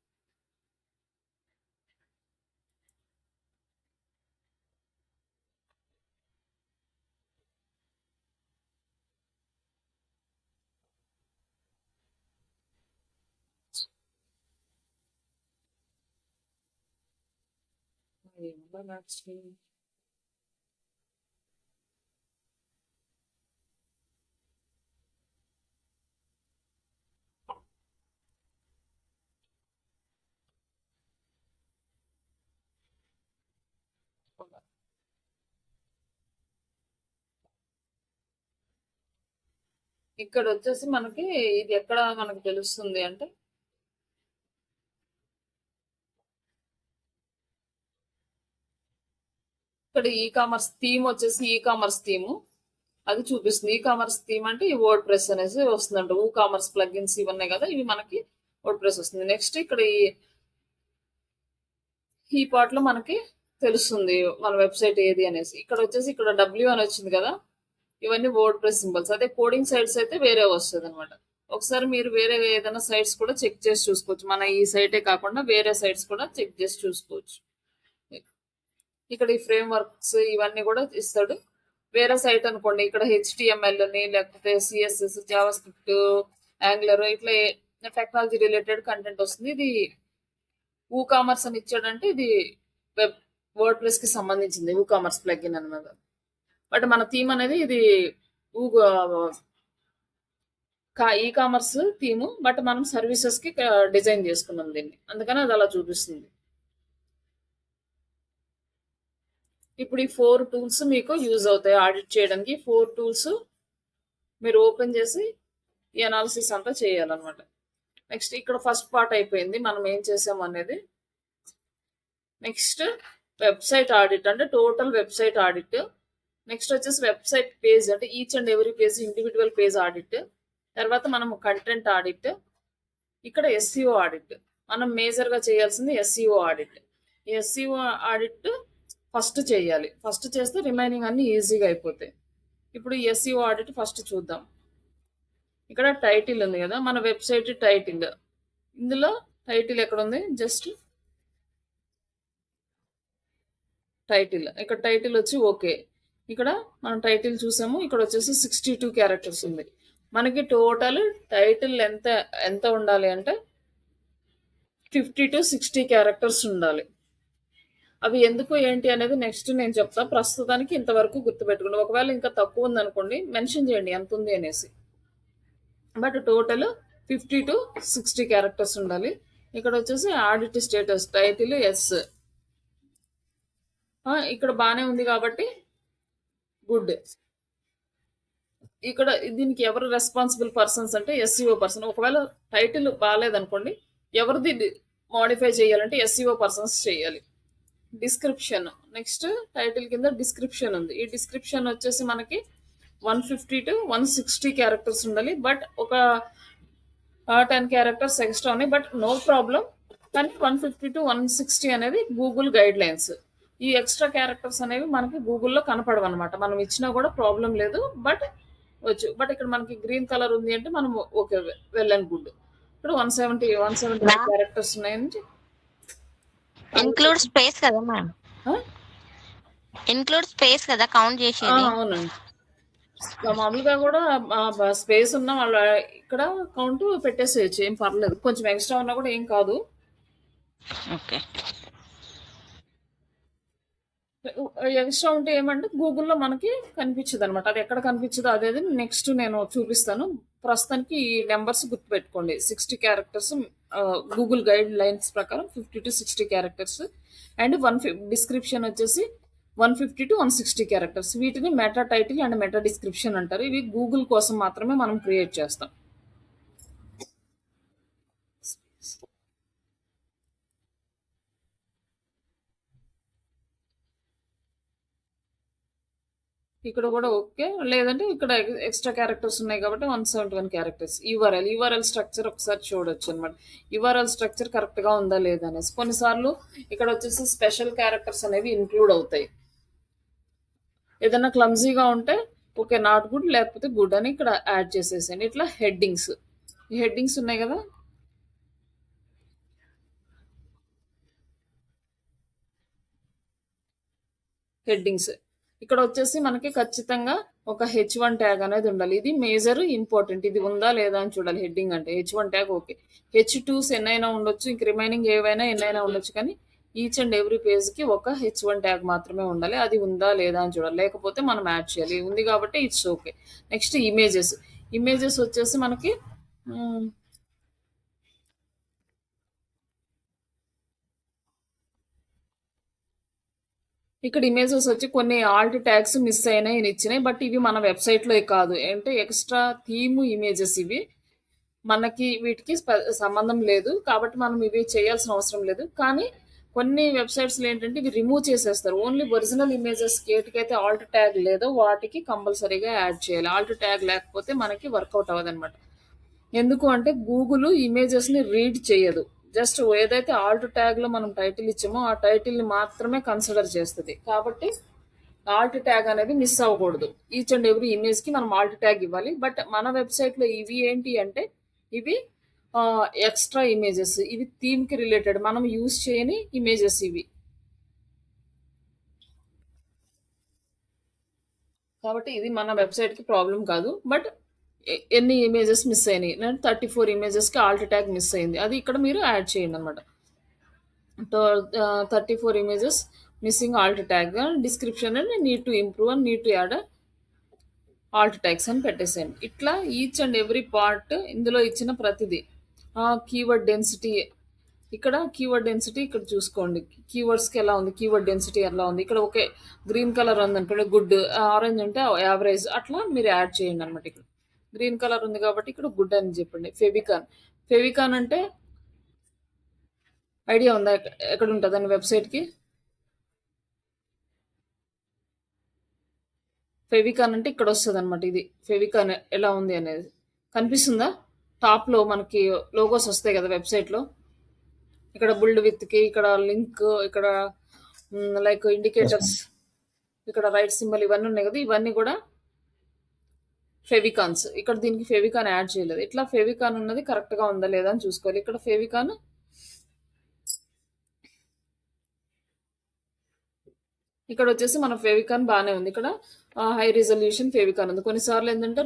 ఇక్కడ వచ్చేసి మనకి ఇది ఎక్కడ మనకు తెలుస్తుంది అంటే ఇక్కడ ఈ కామర్స్ థీమ్ వచ్చేసి ఈ కామర్స్ థీమ్ అది చూపిస్తుంది. ఈ కామర్స్ థీమ్ అంటే ఈ వర్డ్ ప్రెస్ అనేసి వస్తుందంట. ఊ కామర్స్ ప్లగిన్స్ ఇవన్నీ కదా, ఇవి మనకి వర్డ్ ప్రెస్ వస్తుంది. నెక్స్ట్ ఇక్కడ ఈ పార్ట్ లో మనకి తెలుస్తుంది మన వెబ్సైట్ ఏది అనేసి. ఇక్కడ వచ్చేసి ఇక్కడ W అని వచ్చింది కదా, ఇవన్నీ వర్డ్ ప్రెస్ సింబల్స్. అదే కోడింగ్ సైట్స్ అయితే వేరే వస్తుంది అనమాట. ఒకసారి మీరు వేరే ఏదైనా సైట్స్ కూడా చెక్ చేసి చూసుకోవచ్చు. మన ఈ సైటే కాకుండా వేరే సైట్స్ కూడా చెక్ చేసి చూసుకోవచ్చు. ఇక్కడ ఈ ఫ్రేమ్ వర్క్స్ ఇవన్నీ కూడా ఇస్తాడు. వేరే సైట్ అనుకోండి, ఇక్కడ HTML అని లేకపోతే CSS, జావాస్క్రిప్ట్, యాంగులర్ ఇట్లా టెక్నాలజీ రిలేటెడ్ కంటెంట్ వస్తుంది. ఇది కామర్స్ అని ఇచ్చాడంటే ఇది వెబ్ వర్డ్ ప్రెస్ కి సంబంధించింది కామర్స్ ప్లగిన్ అన్నమాట. బట్ మన థీమ్ అనేది ఇది ఈ కామర్స్ థీమ్, బట్ మనం సర్వీసెస్ కి డిజైన్ చేసుకున్నాం దీన్ని, అందుకని అది అలా చూపిస్తుంది. ఇప్పుడు ఈ 4 టూల్స్ మీకు యూజ్ అవుతాయి ఆడిట్ చేయడానికి. 4 టూల్స్ మీరు ఓపెన్ చేసి ఈ అనాలిసిస్ అంతా చేయాలన్నమాట. నెక్స్ట్ ఇక్కడ ఫస్ట్ పార్ట్ అయిపోయింది, మనం ఏం చేసాం అనేది. నెక్స్ట్ వెబ్సైట్ ఆడిట్ అంటే టోటల్ వెబ్సైట్ ఆడిట్. నెక్స్ట్ వచ్చేసి వెబ్సైట్ పేజ్ అంటే each and every page individual page audit. తర్వాత మనం కంటెంట్ ఆడిట్. ఇక్కడ SEO ఆడిట్, మనం మేజర్ గా చేయాల్సింది SEO ఆడిట్. ఈ SEO ఆడిట్ ఫస్ట్ చేయాలి. ఫస్ట్ చేస్తే రిమైనింగ్ అన్ని ఈజీగా అయిపోతాయి. ఇప్పుడు ఈ SEO ఆడిట్ ఫస్ట్ చూద్దాం. ఇక్కడ టైటిల్ ఉంది కదా, మన వెబ్సైట్ టైటిల్. ఇందులో టైటిల్ ఎక్కడ ఉంది, జస్ట్ టైటిల్. ఇక్కడ టైటిల్ వచ్చి ఓకే. ఇక్కడ మనం టైటిల్ చూసాము, ఇక్కడ వచ్చేసి 62 క్యారెక్టర్స్ ఉంది. మనకి టోటల్ టైటిల్ ఎంత ఉండాలి అంటే 50 to 60 క్యారెక్టర్స్ ఉండాలి. అవి ఎందుకు ఏంటి అనేది నెక్స్ట్ నేను చెప్తా. ప్రస్తుతానికి ఇంతవరకు గుర్తుపెట్టుకోండి. ఒకవేళ ఇంకా తక్కువ ఉందనుకోండి మెన్షన్ చేయండి ఎంత ఉంది అనేసి. బట్ టోటల్ 50 to 60 క్యారెక్టర్స్ ఉండాలి. ఇక్కడ వచ్చేసి ఆడిట్ స్టేటస్ టైటిల్ ఎస్. ఇక్కడ బాగానే ఉంది కాబట్టి గుడ్. ఇక్కడ దీనికి ఎవరు రెస్పాన్సిబుల్ పర్సన్స్ అంటే SEO పర్సన్. ఒకవేళ టైటిల్ బాగాలేదనుకోండి, ఎవరిది మోడిఫై చేయాలంటే SEO పర్సన్స్ చేయాలి. డిస్క్రిప్షన్, నెక్స్ట్ టైటిల్ కింద డిస్క్రిప్షన్ ఉంది. ఈ డిస్క్రిప్షన్ వచ్చేసి మనకి 150 to 160 క్యారెక్టర్స్ ఉండాలి. బట్ ఒక 10 క్యారెక్టర్స్ ఎక్స్ట్రా ఉన్నాయి, బట్ నో ప్రాబ్లం. కానీ 150 to 160 అనేది గూగుల్ గైడ్ లైన్స్. ఈ ఎక్స్ట్రా క్యారెక్టర్స్ అనేవి మనకి గూగుల్లో కనపడవు అనమాట. మనం ఇచ్చినా కూడా ప్రాబ్లం లేదు, బట్ వచ్చు. బట్ ఇక్కడ మనకి గ్రీన్ కలర్ ఉంది అంటే మనం ఓకే వెల్ అండ్ గుడ్. ఇక్కడ 170 క్యారెక్టర్స్ ఉన్నాయండి. ఇంక్లూడ్ స్పేస్ కదా మ్యామ్, ఇంక్లూడ్ స్పేస్ కదా కౌంట్ చేసేది. అవునండి, మామూలుగా కూడా స్పేస్ ఉన్న వాళ్ళ ఇక్కడ కౌంట్ పెట్టేసేయచ్చు, ఏం పర్లేదు. కొంచెం ఎక్స్ట్రా ఉన్నా కూడా ఏం కాదు. ఓకే, ఎక్స్ట్రా ఉంటే ఏమంటే గూగుల్లో మనకి కనిపించదు అనమాట. అది ఎక్కడ కనిపించదు అనేది నెక్స్ట్ నేను చూపిస్తాను. ప్రస్తుతానికి ఈ నెంబర్స్ గుర్తుపెట్టుకోండి. 60 క్యారెక్టర్స్ గూగుల్ గైడ్ లైన్స్ ప్రకారం 50 to 60 క్యారెక్టర్స్ అండ్ డిస్క్రిప్షన్ వచ్చేసి 150 to 160 క్యారెక్టర్స్. వీటిని meta title and meta description అంటారు. ఇవి గూగుల్ కోసం మాత్రమే మనం క్రియేట్ చేస్తాం. ఇక్కడ కూడా ఓకే, లేదంటే ఇక్కడ ఎక్స్ట్రా క్యారెక్టర్స్ ఉన్నాయి కాబట్టి 171 క్యారెక్టర్స్. యూఆర్ఎల్ స్ట్రక్చర్ ఒకసారి చూడొచ్చు అనమాట. యూఆర్ఎల్ స్ట్రక్చర్ కరెక్ట్ గా ఉందా లేదా అనేసి. కొన్నిసార్లు ఇక్కడ వచ్చేసి స్పెషల్ క్యారెక్టర్స్ అనేవి ఇంక్లూడ్ అవుతాయి. ఏదైనా క్లమ్జీగా ఉంటే ఓకే నాట్ గుడ్, లేకపోతే గుడ్ అని ఇక్కడ యాడ్ చేసేసాను. ఇట్లా హెడ్డింగ్స్, ఈ హెడ్డింగ్స్ ఉన్నాయి కదా, హెడ్డింగ్స్. ఇక్కడ వచ్చేసి మనకి ఖచ్చితంగా ఒక H1 ట్యాగ్ అనేది ఉండాలి. ఇది మేజర్ ఇంపార్టెంట్. ఇది ఉందా లేదా అని చూడాలి. హెడ్డింగ్ అంటే H1 ట్యాగ్ ఓకే. H2s ఎన్నైనా ఉండొచ్చు, ఇంక రిమైనింగ్ ఏవైనా ఎన్నైనా ఉండొచ్చు, కానీ ఈచ్ అండ్ ఎవ్రీ పేజ్ కి ఒక H1 ట్యాగ్ మాత్రమే ఉండాలి. అది ఉందా లేదా అని చూడాలి, లేకపోతే మనం యాడ్ చేయాలి. ఉంది కాబట్టి ఇట్స్ ఓకే. నెక్స్ట్ ఇమేజెస్ వచ్చేసి మనకి ఇక్కడ ఇమేజెస్ వచ్చి కొన్ని ఆల్ట్ ట్యాగ్స్ మిస్ అయినాయి ఇచ్చినాయి, బట్ ఇవి మన వెబ్సైట్ లో కాదు. అంటే ఎక్స్ట్రా థీమ్ ఇమేజెస్ ఇవి, మనకి వీటికి సంబంధం లేదు కాబట్టి మనం ఇవి చేయాల్సిన అవసరం లేదు. కానీ కొన్ని వెబ్సైట్స్ లో ఏంటంటే ఇవి రిమూవ్ చేసేస్తారు. ఓన్లీ ఒరిజినల్ ఇమేజెస్ ఏటికైతే ఆల్ట్ ట్యాగ్ లేదో వాటికి కంపల్సరీగా యాడ్ చేయాలి. ఆల్ట్ ట్యాగ్ లేకపోతే మనకి వర్కౌట్ అవ్వదు అనమాట. ఎందుకు అంటే గూగుల్ ఇమేజెస్ని రీడ్ చేయదు. జస్ట్ ఏదైతే ఆల్ట్ ట్యాగ్లో మనం టైటిల్ ఇచ్చామో ఆ టైటిల్ని మాత్రమే కన్సిడర్ చేస్తుంది. కాబట్టి ఆల్ట్ ట్యాగ్ అనేది మిస్ అవ్వకూడదు. ఈచ్ అండ్ ఎవ్రీ ఇమేజ్కి మనం ఆల్ట్ ట్యాగ్ ఇవ్వాలి. బట్ మన వెబ్సైట్లో ఇవి ఏంటి అంటే ఇవి ఎక్స్ట్రా ఇమేజెస్, ఇవి థీమ్కి రిలేటెడ్ మనం యూజ్ చేయని ఇమేజెస్ ఇవి. కాబట్టి ఇది మన వెబ్సైట్కి ప్రాబ్లం కాదు. బట్ ఎన్ని ఇమేజెస్ మిస్ అయినాయి, 34 ఇమేజెస్కి ఆల్ట్ ట్యాగ్ మిస్ అయింది, అది ఇక్కడ మీరు యాడ్ చేయండి అనమాట. 34 images missing Alt tag, description and need to improve and need to add Alt tags అని పెట్టేసేయండి. ఇట్లా ఈచ్ అండ్ ఎవ్రీ పార్ట్ ఇందులో ఇచ్చిన ప్రతిదీ. కీవర్డ్ డెన్సిటీ, ఇక్కడ కీవర్డ్ డెన్సిటీ ఇక్కడ చూసుకోండి. కీవర్డ్స్కి ఎలా ఉంది, కీవర్డ్ డెన్సిటీ ఎలా ఉంది. ఇక్కడ ఓకే గ్రీన్ కలర్ ఉంది అనుకోండి గుడ్, ఆరెంజ్ అంటే యావరేజ్, అట్లా మీరు యాడ్ చేయండి అనమాట. ఇక్కడ గ్రీన్ కలర్ ఉంది కాబట్టి ఇక్కడ గుడ్ అని చెప్పండి. ఫెవికాన్, ఫెవికాన్ అంటే ఐడియా ఉందా ఎక్కడ ఉంటుంది అని వెబ్సైట్కి? ఫెవికాన్ అంటే ఇక్కడ వస్తుంది అనమాట. ఇది ఫెవికాన్ ఎలా ఉంది అనేది కనిపిస్తుందా? టాప్లో మనకి లోగోస్ వస్తాయి కదా వెబ్సైట్లో. ఇక్కడ బుల్డ్ విత్కి, ఇక్కడ లింక్, ఇక్కడ లైక్ ఇండికేటర్స్, ఇక్కడ రైట్ సింబల్, ఇవన్నీ ఉన్నాయి కదా, ఇవన్నీ కూడా ఫెవికాన్స్. ఇక్కడ దీనికి ఫెవికాన్ యాడ్ చేయలేదు. ఇట్లా ఫెవికాన్ ఉన్నది కరెక్ట్గా ఉందా లేదా అని చూసుకోవాలి. ఇక్కడ ఫెవికాన్ ఇక్కడ వచ్చేసి మన ఫెవికాన్ బాగానే ఉంది. ఇక్కడ హై రిజల్యూషన్ ఫెవికాన్ ఉంది. కొన్నిసార్లు ఏంటంటే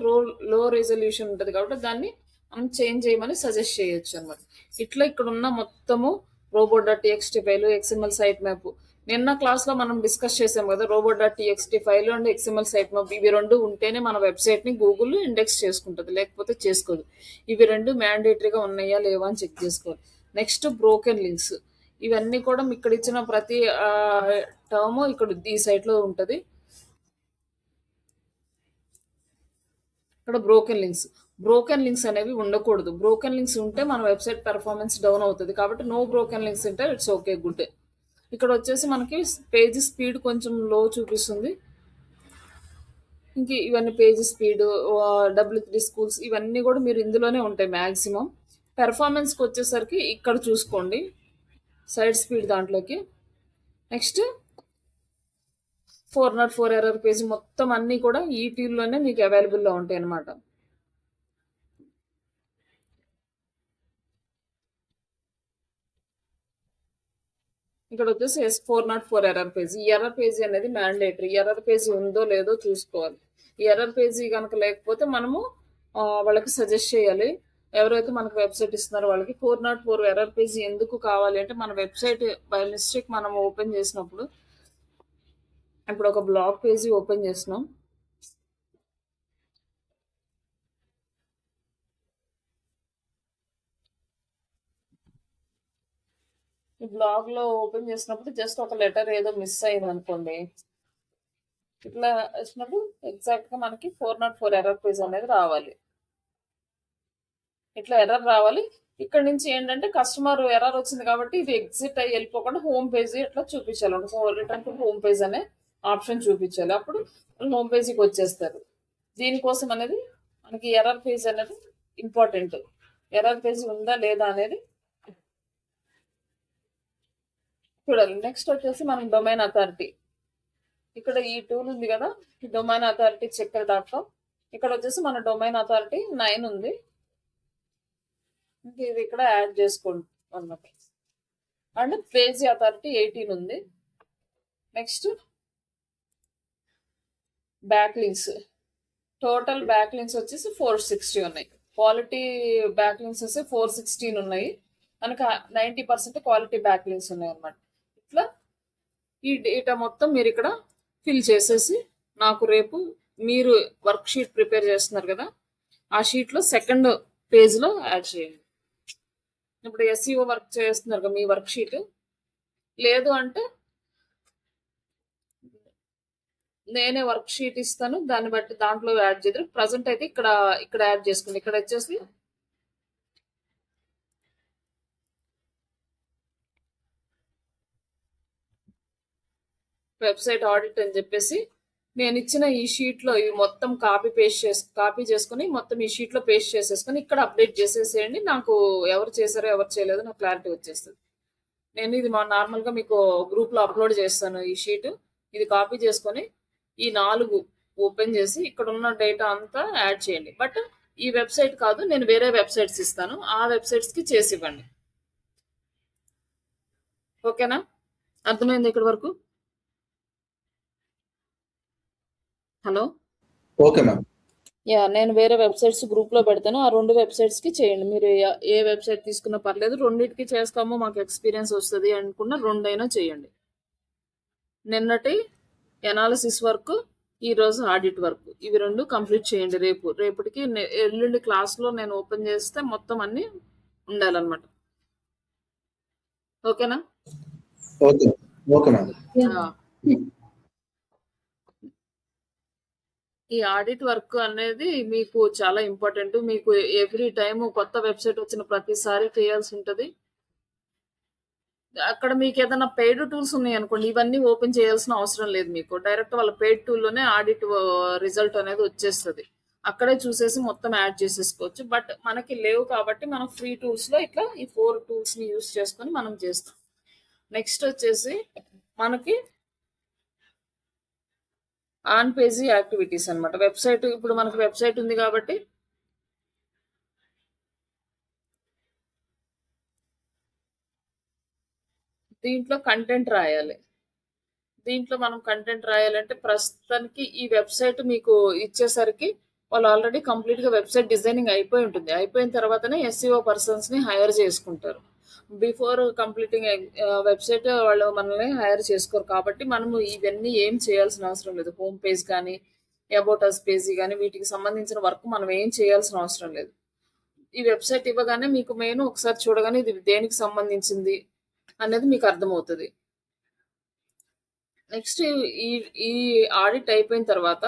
లో రిజల్యూషన్ ఉంటుంది కాబట్టి దాన్ని మనం చేంజ్ చేయమని సజెస్ట్ చేయొచ్చు అనమాట. ఇట్లా ఇక్కడ ఉన్న మొత్తము robot.txt file, XML site map. నిన్న క్లాస్లో మనం డిస్కస్ చేసాం కదా, robot.txt file and XML site map, ఇవి రెండు ఉంటేనే మన వెబ్సైట్ని గూగుల్ ఇండెక్స్ చేసుకుంటుంది, లేకపోతే చేసుకోదు. ఇవి రెండు మ్యాండేటరీగా ఉన్నాయా లేవా అని చెక్ చేసుకోవాలి. నెక్స్ట్ బ్రోకెన్ లింక్స్, ఇవన్నీ కూడా ఇక్కడ ఇచ్చిన ప్రతి టర్మ్ ఇక్కడ ఈ సైట్లో ఉంటుంది. ఇక్కడ బ్రోకెన్ లింక్స్ అనేవి ఉండకూడదు. బ్రోకెన్ లింక్స్ ఉంటే మన వెబ్సైట్ పెర్ఫార్మెన్స్ డౌన్ అవుతుంది. కాబట్టి నో బ్రోకెన్ లింక్స్ ఉంటే ఇట్స్ ఓకే, గుడ్. ఇక్కడ వచ్చేసి మనకి పేజ్ స్పీడ్ కొంచెం లో చూపిస్తుంది. ఇంక ఇవన్నీ పేజ్ స్పీడ్, W3 స్కూల్స్, ఇవన్నీ కూడా మీరు ఇందులోనే ఉంటాయి మ్యాక్సిమం. పెర్ఫార్మెన్స్కి వచ్చేసరికి ఇక్కడ చూసుకోండి సైడ్ స్పీడ్ దాంట్లోకి. నెక్స్ట్ 404 ఎర్రర్ పేజ్, మొత్తం అన్నీ కూడా ఈ టీల్లోనే మీకు అవైలబుల్లో ఉంటాయి అన్నమాట. ఇక్కడ వచ్చేసి S404 ఎర్రర్ పేజ్. ఈ ఎర్రర్ పేజీ అనేది మ్యాండేటరీ. ఎర్రర్ పేజీ ఉందో లేదో చూసుకోవాలి. ఈ ఎర్రర్ పేజీ కనుక లేకపోతే మనము వాళ్ళకి సజెస్ట్ చేయాలి. ఎవరైతే మనకు వెబ్సైట్ ఇస్తున్నారో వాళ్ళకి 404 ఎర్రర్ పేజీ ఎందుకు కావాలి అంటే, మన వెబ్సైట్ బై మిస్టేక్ మనం ఓపెన్ చేసినప్పుడు, ఇప్పుడు ఒక బ్లాగ్ పేజీ ఓపెన్ చేసినాం, ఈ బ్లాగ్లో ఓపెన్ చేసినప్పుడు జస్ట్ ఒక లెటర్ ఏదో మిస్ అయింది అనుకోండి, ఇట్లా వచ్చినప్పుడు ఎగ్జాక్ట్గా మనకి 404 ఎర్రర్ పేజ్ అనేది రావాలి. ఇట్లా ఎర్రర్ రావాలి. ఇక్కడ నుంచి ఏంటంటే కస్టమర్ ఎర్రర్ వచ్చింది కాబట్టి ఇది ఎగ్జిట్ అయ్యి వెళ్ళిపోకుండా హోమ్ పేజీ ఇట్లా చూపించాలి. రిటర్న్ టు హోమ్ పేజ్ అనే ఆప్షన్ చూపించాలి. అప్పుడు హోమ్ పేజీకి వచ్చేస్తారు. దీనికోసం అనేది మనకి ఎర్రర్ పేజ్ అనేది ఇంపార్టెంట్. ఎర్రర్ పేజ్ ఉందా లేదా అనేది చూడాలి. నెక్స్ట్ వచ్చేసి మనం డొమైన్ అథారిటీ. ఇక్కడ ఈ టూల్ ఉంది కదా, ఈ డొమైన్ అథారిటీ checker.com. ఇక్కడ వచ్చేసి మన డొమైన్ అథారిటీ 9 ఉంది. ఇది ఇక్కడ యాడ్ చేసుకోండి అన్నమాట. అండ్ పేజీ అథారిటీ 18 ఉంది. Next back links, total back links వచ్చేసి 460 ఉన్నాయి. క్వాలిటీ బ్యాక్ లింక్స్ వచ్చి 416 ఉన్నాయి. మనకు 90% క్వాలిటీ బ్యాక్ లింక్స్ ఉన్నాయి అన్నమాట. ఇట్లా ఈ డేటా మొత్తం మీరు ఇక్కడ ఫిల్ చేసేసి నాకు రేపు మీరు వర్క్ షీట్ ప్రిపేర్ చేస్తున్నారు కదా, ఆ షీట్లో సెకండ్ పేజ్లో యాడ్ చేయండి. ఇప్పుడు SEO వర్క్ చేస్తున్నారు కదా మీ వర్క్ షీట్, లేదు అంటే నేనే వర్క్ షీట్ ఇస్తాను, దాన్ని బట్టి దాంట్లో యాడ్ చేద్దరు. ప్రజెంట్ అయితే ఇక్కడ యాడ్ చేసుకోండి. ఇక్కడ వచ్చేసి వెబ్సైట్ ఆడిట్ అని చెప్పేసి నేను ఇచ్చిన ఈ షీట్లో ఇవి మొత్తం కాపీ చేసుకొని మొత్తం ఈ షీట్లో పేస్ట్ చేసేసుకొని ఇక్కడ అప్డేట్ చేసేసేయండి. నాకు ఎవరు చేశారో ఎవరు చేయలేదో నాకు క్లారిటీ వచ్చేస్తుంది. నేను ఇది నార్మల్గా మీకు గ్రూప్లో అప్లోడ్ చేస్తాను ఈ షీట్. ఇది కాపీ చేసుకొని ఈ 4 ఓపెన్ చేసి ఇక్కడ ఉన్న డేటా అంతా యాడ్ చేయండి. బట్ ఈ వెబ్సైట్ కాదు, నేను వేరే వెబ్సైట్స్ ఇస్తాను, ఆ వెబ్సైట్స్కి చేసి ఇవ్వండి. ఓకేనా? అర్థమైంది ఇక్కడ వరకు? Hello, okay ma'am. నేను వేరే వెబ్సైట్స్ గ్రూప్లో పెడతాను, ఆ 2 వెబ్సైట్స్కి చేయండి. మీరు ఏ వెబ్సైట్ తీసుకున్నా పర్లేదు, రెండింటికి చేస్తాము మాకు ఎక్స్పీరియన్స్ వస్తుంది అనుకున్న 2 అయినా చేయండి. నిన్నటి ఎనాలిసిస్ వర్క్, ఈరోజు ఆడిట్ వర్క్, ఇవి 2 కంప్లీట్ చేయండి. రేపటికి ఎల్లుండి క్లాస్లో నేను ఓపెన్ చేస్తే మొత్తం అన్నీ ఉండాలన్నమాట. ఓకేనా? Okay okay ma'am. ఈ ఆడిట్ వర్క్ అనేది మీకు చాలా ఇంపార్టెంట్. మీకు ఎవ్రీ టైం కొత్త వెబ్సైట్ వచ్చిన ప్రతిసారి చేయాల్సి ఉంటుంది. అక్కడ మీకు ఏదైనా పెయిడ్ టూల్స్ ఉన్నాయి అనుకోండి, ఇవన్నీ ఓపెన్ చేయాల్సిన అవసరం లేదు. మీకు డైరెక్ట్ వాళ్ళ పెయిడ్ టూల్లోనే ఆడిట్ రిజల్ట్ అనేది వచ్చేస్తుంది. అక్కడే చూసేసి మొత్తం యాడ్ చేసేసుకోవచ్చు. బట్ మనకి లేవు కాబట్టి మనం ఫ్రీ టూల్స్లో ఇట్లా ఈ 4 టూల్స్ని యూస్ చేసుకొని మనం చేస్తాం. నెక్స్ట్ వచ్చేసి మనకి ఆన్ పేజీ యాక్టివిటీస్ అన్నమాట. వెబ్సైట్, ఇప్పుడు మనకి వెబ్సైట్ ఉంది కాబట్టి దీంట్లో కంటెంట్ రాయాలి. దీంట్లో మనం కంటెంట్ రాయాలంటే ప్రస్తుతానికి ఈ వెబ్సైట్ మీకు ఇచ్చేసరికి వాళ్ళు ఆల్రెడీ కంప్లీట్గా వెబ్సైట్ డిజైనింగ్ అయిపోయి ఉంటుంది. అయిపోయిన తర్వాతనే SEO పర్సన్స్ని హైర్ చేసుకుంటారు. బిఫోర్ కంప్లీటింగ్ వెబ్సైట్ వాళ్ళు మనల్ని హైర్ చేసుకోరు. కాబట్టి మనము ఇవన్నీ ఏం చేయాల్సిన అవసరం లేదు. హోమ్ పేజ్ కానీ అబౌట్ అస్ పేజీ కానీ వీటికి సంబంధించిన వర్క్ మనం ఏం చేయాల్సిన అవసరం లేదు. ఈ వెబ్సైట్ ఇవ్వగానే మీకు మెయిన్ ఒకసారి చూడగానే ఇది దేనికి సంబంధించింది అనేది మీకు అర్థమవుతుంది. నెక్స్ట్ ఈ ఆడిట్ అయిపోయిన తర్వాత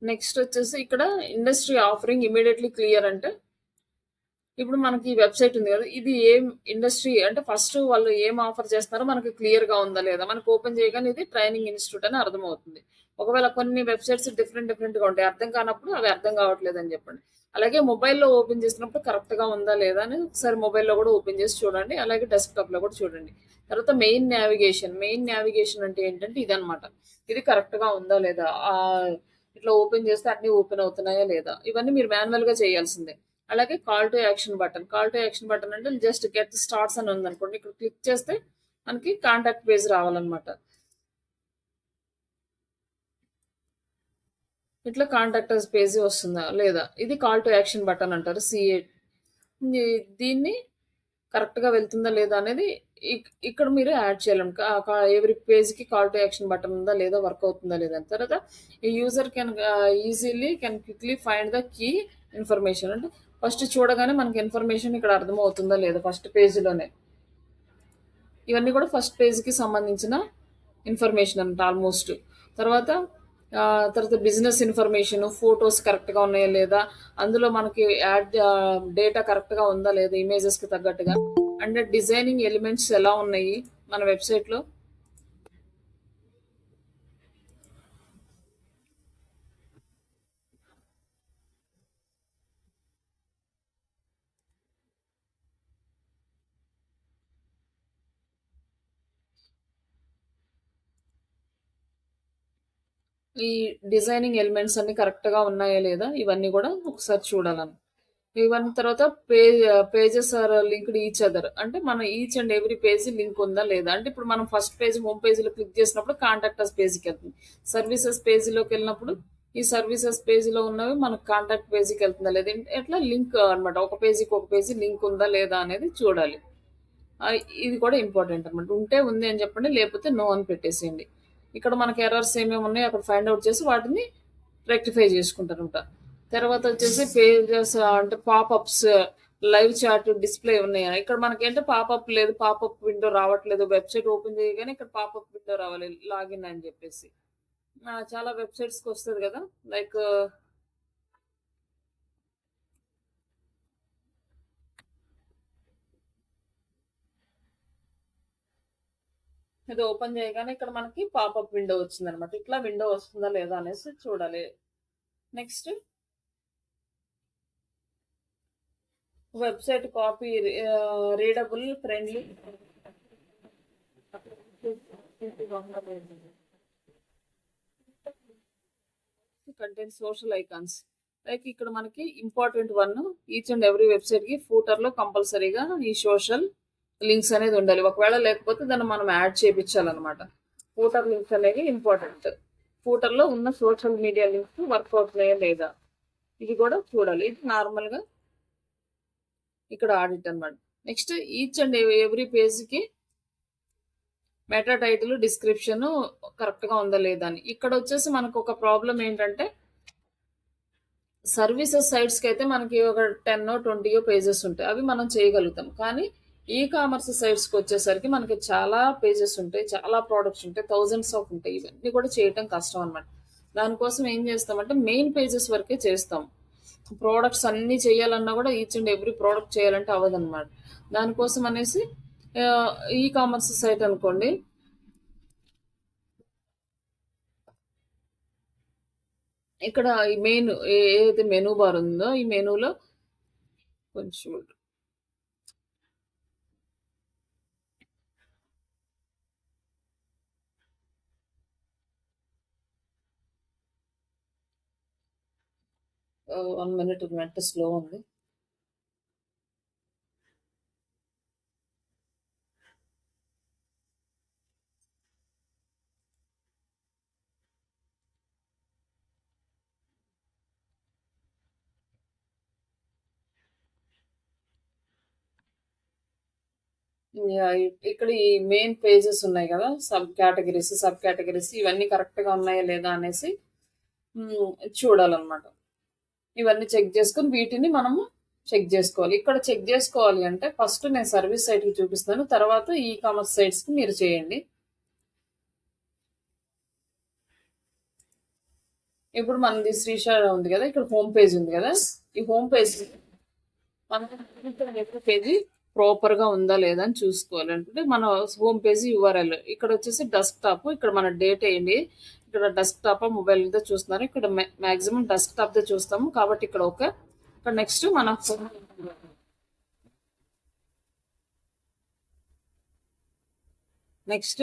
నెక్స్ట్ వచ్చేసి ఇక్కడ ఇండస్ట్రీ ఆఫరింగ్ ఇమీడియట్లీ క్లియర్ అంటే ఇప్పుడు మనకి ఈ వెబ్సైట్ ఉంది కదా, ఇది ఏం ఇండస్ట్రీ అంటే ఫస్ట్ వాళ్ళు ఏం ఆఫర్ చేస్తున్నారో మనకి క్లియర్గా ఉందా లేదా, మనకు ఓపెన్ చేయగానే ఇది ట్రైనింగ్ ఇన్స్టిట్యూట్ అని అర్థమవుతుంది. ఒకవేళ కొన్ని వెబ్సైట్స్ డిఫరెంట్గా ఉంటాయి, అర్థం కానప్పుడు అవి అర్థం కావట్లేదు అని చెప్పండి. అలాగే మొబైల్లో ఓపెన్ చేసినప్పుడు కరెక్ట్గా ఉందా లేదా అని ఒకసారి మొబైల్లో కూడా ఓపెన్ చేసి చూడండి, అలాగే డెస్క్టాప్లో కూడా చూడండి. తర్వాత మెయిన్ నావిగేషన్ అంటే ఏంటంటే ఇదనమాట. ఇది కరెక్ట్గా ఉందా లేదా, ఇట్లా ఓపెన్ చేస్తే అన్ని ఓపెన్ అవుతున్నాయా లేదా, ఇవన్నీ మీరు మాన్యువల్గా చేయాల్సిందే. అలాగే కాల్ టు యాక్షన్ బటన్ అంటే జస్ట్ గెట్ స్టార్ట్స్ అని ఉందనుకోండి, ఇక్కడ క్లిక్ చేస్తే మనకి కాంటాక్ట్ పేజ్ రావాలన్నమాట. ఇట్లా కాంటాక్టర్స్ పేజ్ వస్తుందా లేదా, ఇది కాల్ టు యాక్షన్ బటన్ అంటారు, CA. దీన్ని కరెక్ట్గా వెళ్తుందా లేదా అనేది ఇక్కడ మీరు యాడ్ చేయాలి. ఎవరి పేజ్కి కాల్ టు యాక్షన్ బటన్ ఉందా లేదా, వర్క్ అవుతుందా లేదా. తర్వాత ఈ user can quickly find the key information అంటే ఫస్ట్ చూడగానే మనకి ఇన్ఫర్మేషన్ ఇక్కడ అర్థమవుతుందా లేదా ఫస్ట్ పేజ్లోనే. ఇవన్నీ కూడా ఫస్ట్ పేజ్కి సంబంధించిన ఇన్ఫర్మేషన్ అంట ఆల్మోస్ట్. తర్వాత బిజినెస్ ఇన్ఫర్మేషన్, ఫొటోస్ కరెక్ట్గా ఉన్నాయా లేదా, అందులో మనకి యాడ్ డేటా కరెక్ట్గా ఉందా లేదా ఇమేజెస్కి తగ్గట్టుగా, అండ్ డిజైనింగ్ ఎలిమెంట్స్ ఎలా ఉన్నాయి మన వెబ్సైట్లో. ఈ డిజైనింగ్ ఎలిమెంట్స్ అన్ని కరెక్ట్గా ఉన్నాయా లేదా ఇవన్నీ కూడా ఒకసారి చూడాలని. ఇవన్నీ తర్వాత pages are linked each other అంటే మన each and every page link ఉందా లేదా. అంటే ఇప్పుడు మనం ఫస్ట్ పేజ్ హోమ్ పేజీలో క్లిక్ చేసినప్పుడు కాంటాక్టర్స్ పేజీకి వెళ్తుంది. సర్వీసెస్ పేజీలోకి వెళ్ళినప్పుడు ఈ సర్వీసెస్ పేజీలో ఉన్నవి మనకు కాంటాక్ట్ పేజీకి వెళ్తుందా లేదా, ఎట్లా లింక్ అనమాట, ఒక పేజీ లింక్ ఉందా లేదా అనేది చూడాలి. ఇది కూడా ఇంపార్టెంట్ అనమాట. ఉంటే ఉంది అని చెప్పండి, లేకపోతే నో అని పెట్టేసేయండి. ఇక్కడ మనకి ఎర్రర్స్ ఏమేమి ఉన్నాయో అక్కడ ఫైండ్ అవుట్ చేసి వాటిని రెక్టిఫై చేసుకుంటారంట. తర్వాత వచ్చేసి పేజెస్ అంటే పాపప్స్, లైవ్ చాట్, డిస్ప్లే ఉన్నాయి. ఇక్కడ మనకి ఏంటంటే పాపప్ లేదు, పాపప్ విండో రావట్లేదు. వెబ్సైట్ ఓపెన్ చేయగానే ఇక్కడ పాపప్ విండో రావాలి లాగిన్ అని చెప్పేసి. చాలా వెబ్సైట్స్కి వస్తుంది కదా, లైక్ ఇది ఓపెన్ చేయగానే ఇక్కడ మనకి పాపప్ విండో వచ్చిందనమాట. ఇట్లా విండో వస్తుందా లేదా అనేసి చూడాలి. Next website copy readable friendly content social icons. Like ఇక్కడ మనకి important one, each and every website కి ఫూటర్ లో కంపల్సరీగా ఈ సోషల్ లింక్స్ అనేది ఉండాలి. ఒకవేళ లేకపోతే దాన్ని మనం యాడ్ చేయించాలన్నమాట. ఫూటర్ లింక్స్ అనేవి ఇంపార్టెంట్. ఫూటర్ లో ఉన్న సోషల్ మీడియా లింక్స్ వర్క్ అవుతున్నాయా లేదా ఇది కూడా చూడాలి. ఇది నార్మల్ గా ఇక్కడ ఆడిట్ అన్నమాట. Next each and every page కి మెటా టైటిల్ డిస్క్రిప్షన్ కరెక్ట్ గా ఉందా లేదా అని. ఇక్కడ వచ్చేసి మనకు ఒక ప్రాబ్లం ఏంటంటే సర్వీసెస్ సైట్స్ కి అయితే మనకి ఒక 10-20 పేజెస్ ఉంటాయి, అవి మనం చేయగలుగుతాం. కానీ ఈ కామర్స్ సైట్స్ కి వచ్చేసరికి మనకి చాలా పేజెస్ ఉంటాయి, చాలా ప్రోడక్ట్స్ ఉంటాయి, థౌజండ్స్ ఆఫ్ ఉంటాయి. ఇవన్నీ కూడా చేయటం కష్టం అనమాట. దానికోసం ఏం చేస్తామంటే మెయిన్ పేజెస్ వరకే చేస్తాం. ప్రోడక్ట్స్ అన్ని చేయాలన్నా కూడా ఈచ్ అండ్ ఎవ్రీ ప్రోడక్ట్ చేయాలంటే అవ్వదన్నమాట. దానికోసం అనేసి ఈ కామర్స్ సైట్ అనుకోండి, ఇక్కడ ఈ మెయిన్ ఏదైతే మెనూ బార్ ఉందో ఈ మెనూలో కొంచెం 1 minute నెట్ స్లో ఉంది. ఇక్కడ ఈ మెయిన్ పేజెస్ ఉన్నాయి కదా, సబ్ కేటగిరీస్ ఇవన్నీ కరెక్ట్ గా ఉన్నాయా లేదా అనేసి చూడాలన్నమాట. ఇవన్నీ చెక్ చేసుకుని వీటిని మనము చెక్ చేసుకోవాలి. ఇక్కడ చెక్ చేసుకోవాలి అంటే ఫస్ట్ నేను సర్వీస్ సైట్ కి చూపిస్తాను, తర్వాత ఈ కామర్స్ సైట్స్ కి మీరు చేయండి. ఇప్పుడు మనది శ్రీషా ఉంది కదా, ఇక్కడ హోమ్ పేజ్ ఉంది కదా, ఈ హోమ్ పేజ్ మన పేజీ ప్రాపర్ గా ఉందా లేదా అని చూసుకోవాలి. అంటే మన హోమ్ పేజీ యూఆర్ఎల్ ఇక్కడ వచ్చేసి డెస్క్టాప్, ఇక్కడ మన డేట్ వేయండి. ఇక్కడ డెస్క్టాప్ మొబైల్ తో చూస్తున్నారు, ఇక్కడ మాక్సిమం డెస్క్టాప్ తో చూస్తాము కాబట్టి ఇక్కడ ఓకే. ఇక్కడ నెక్స్ట్ మన నెక్స్ట్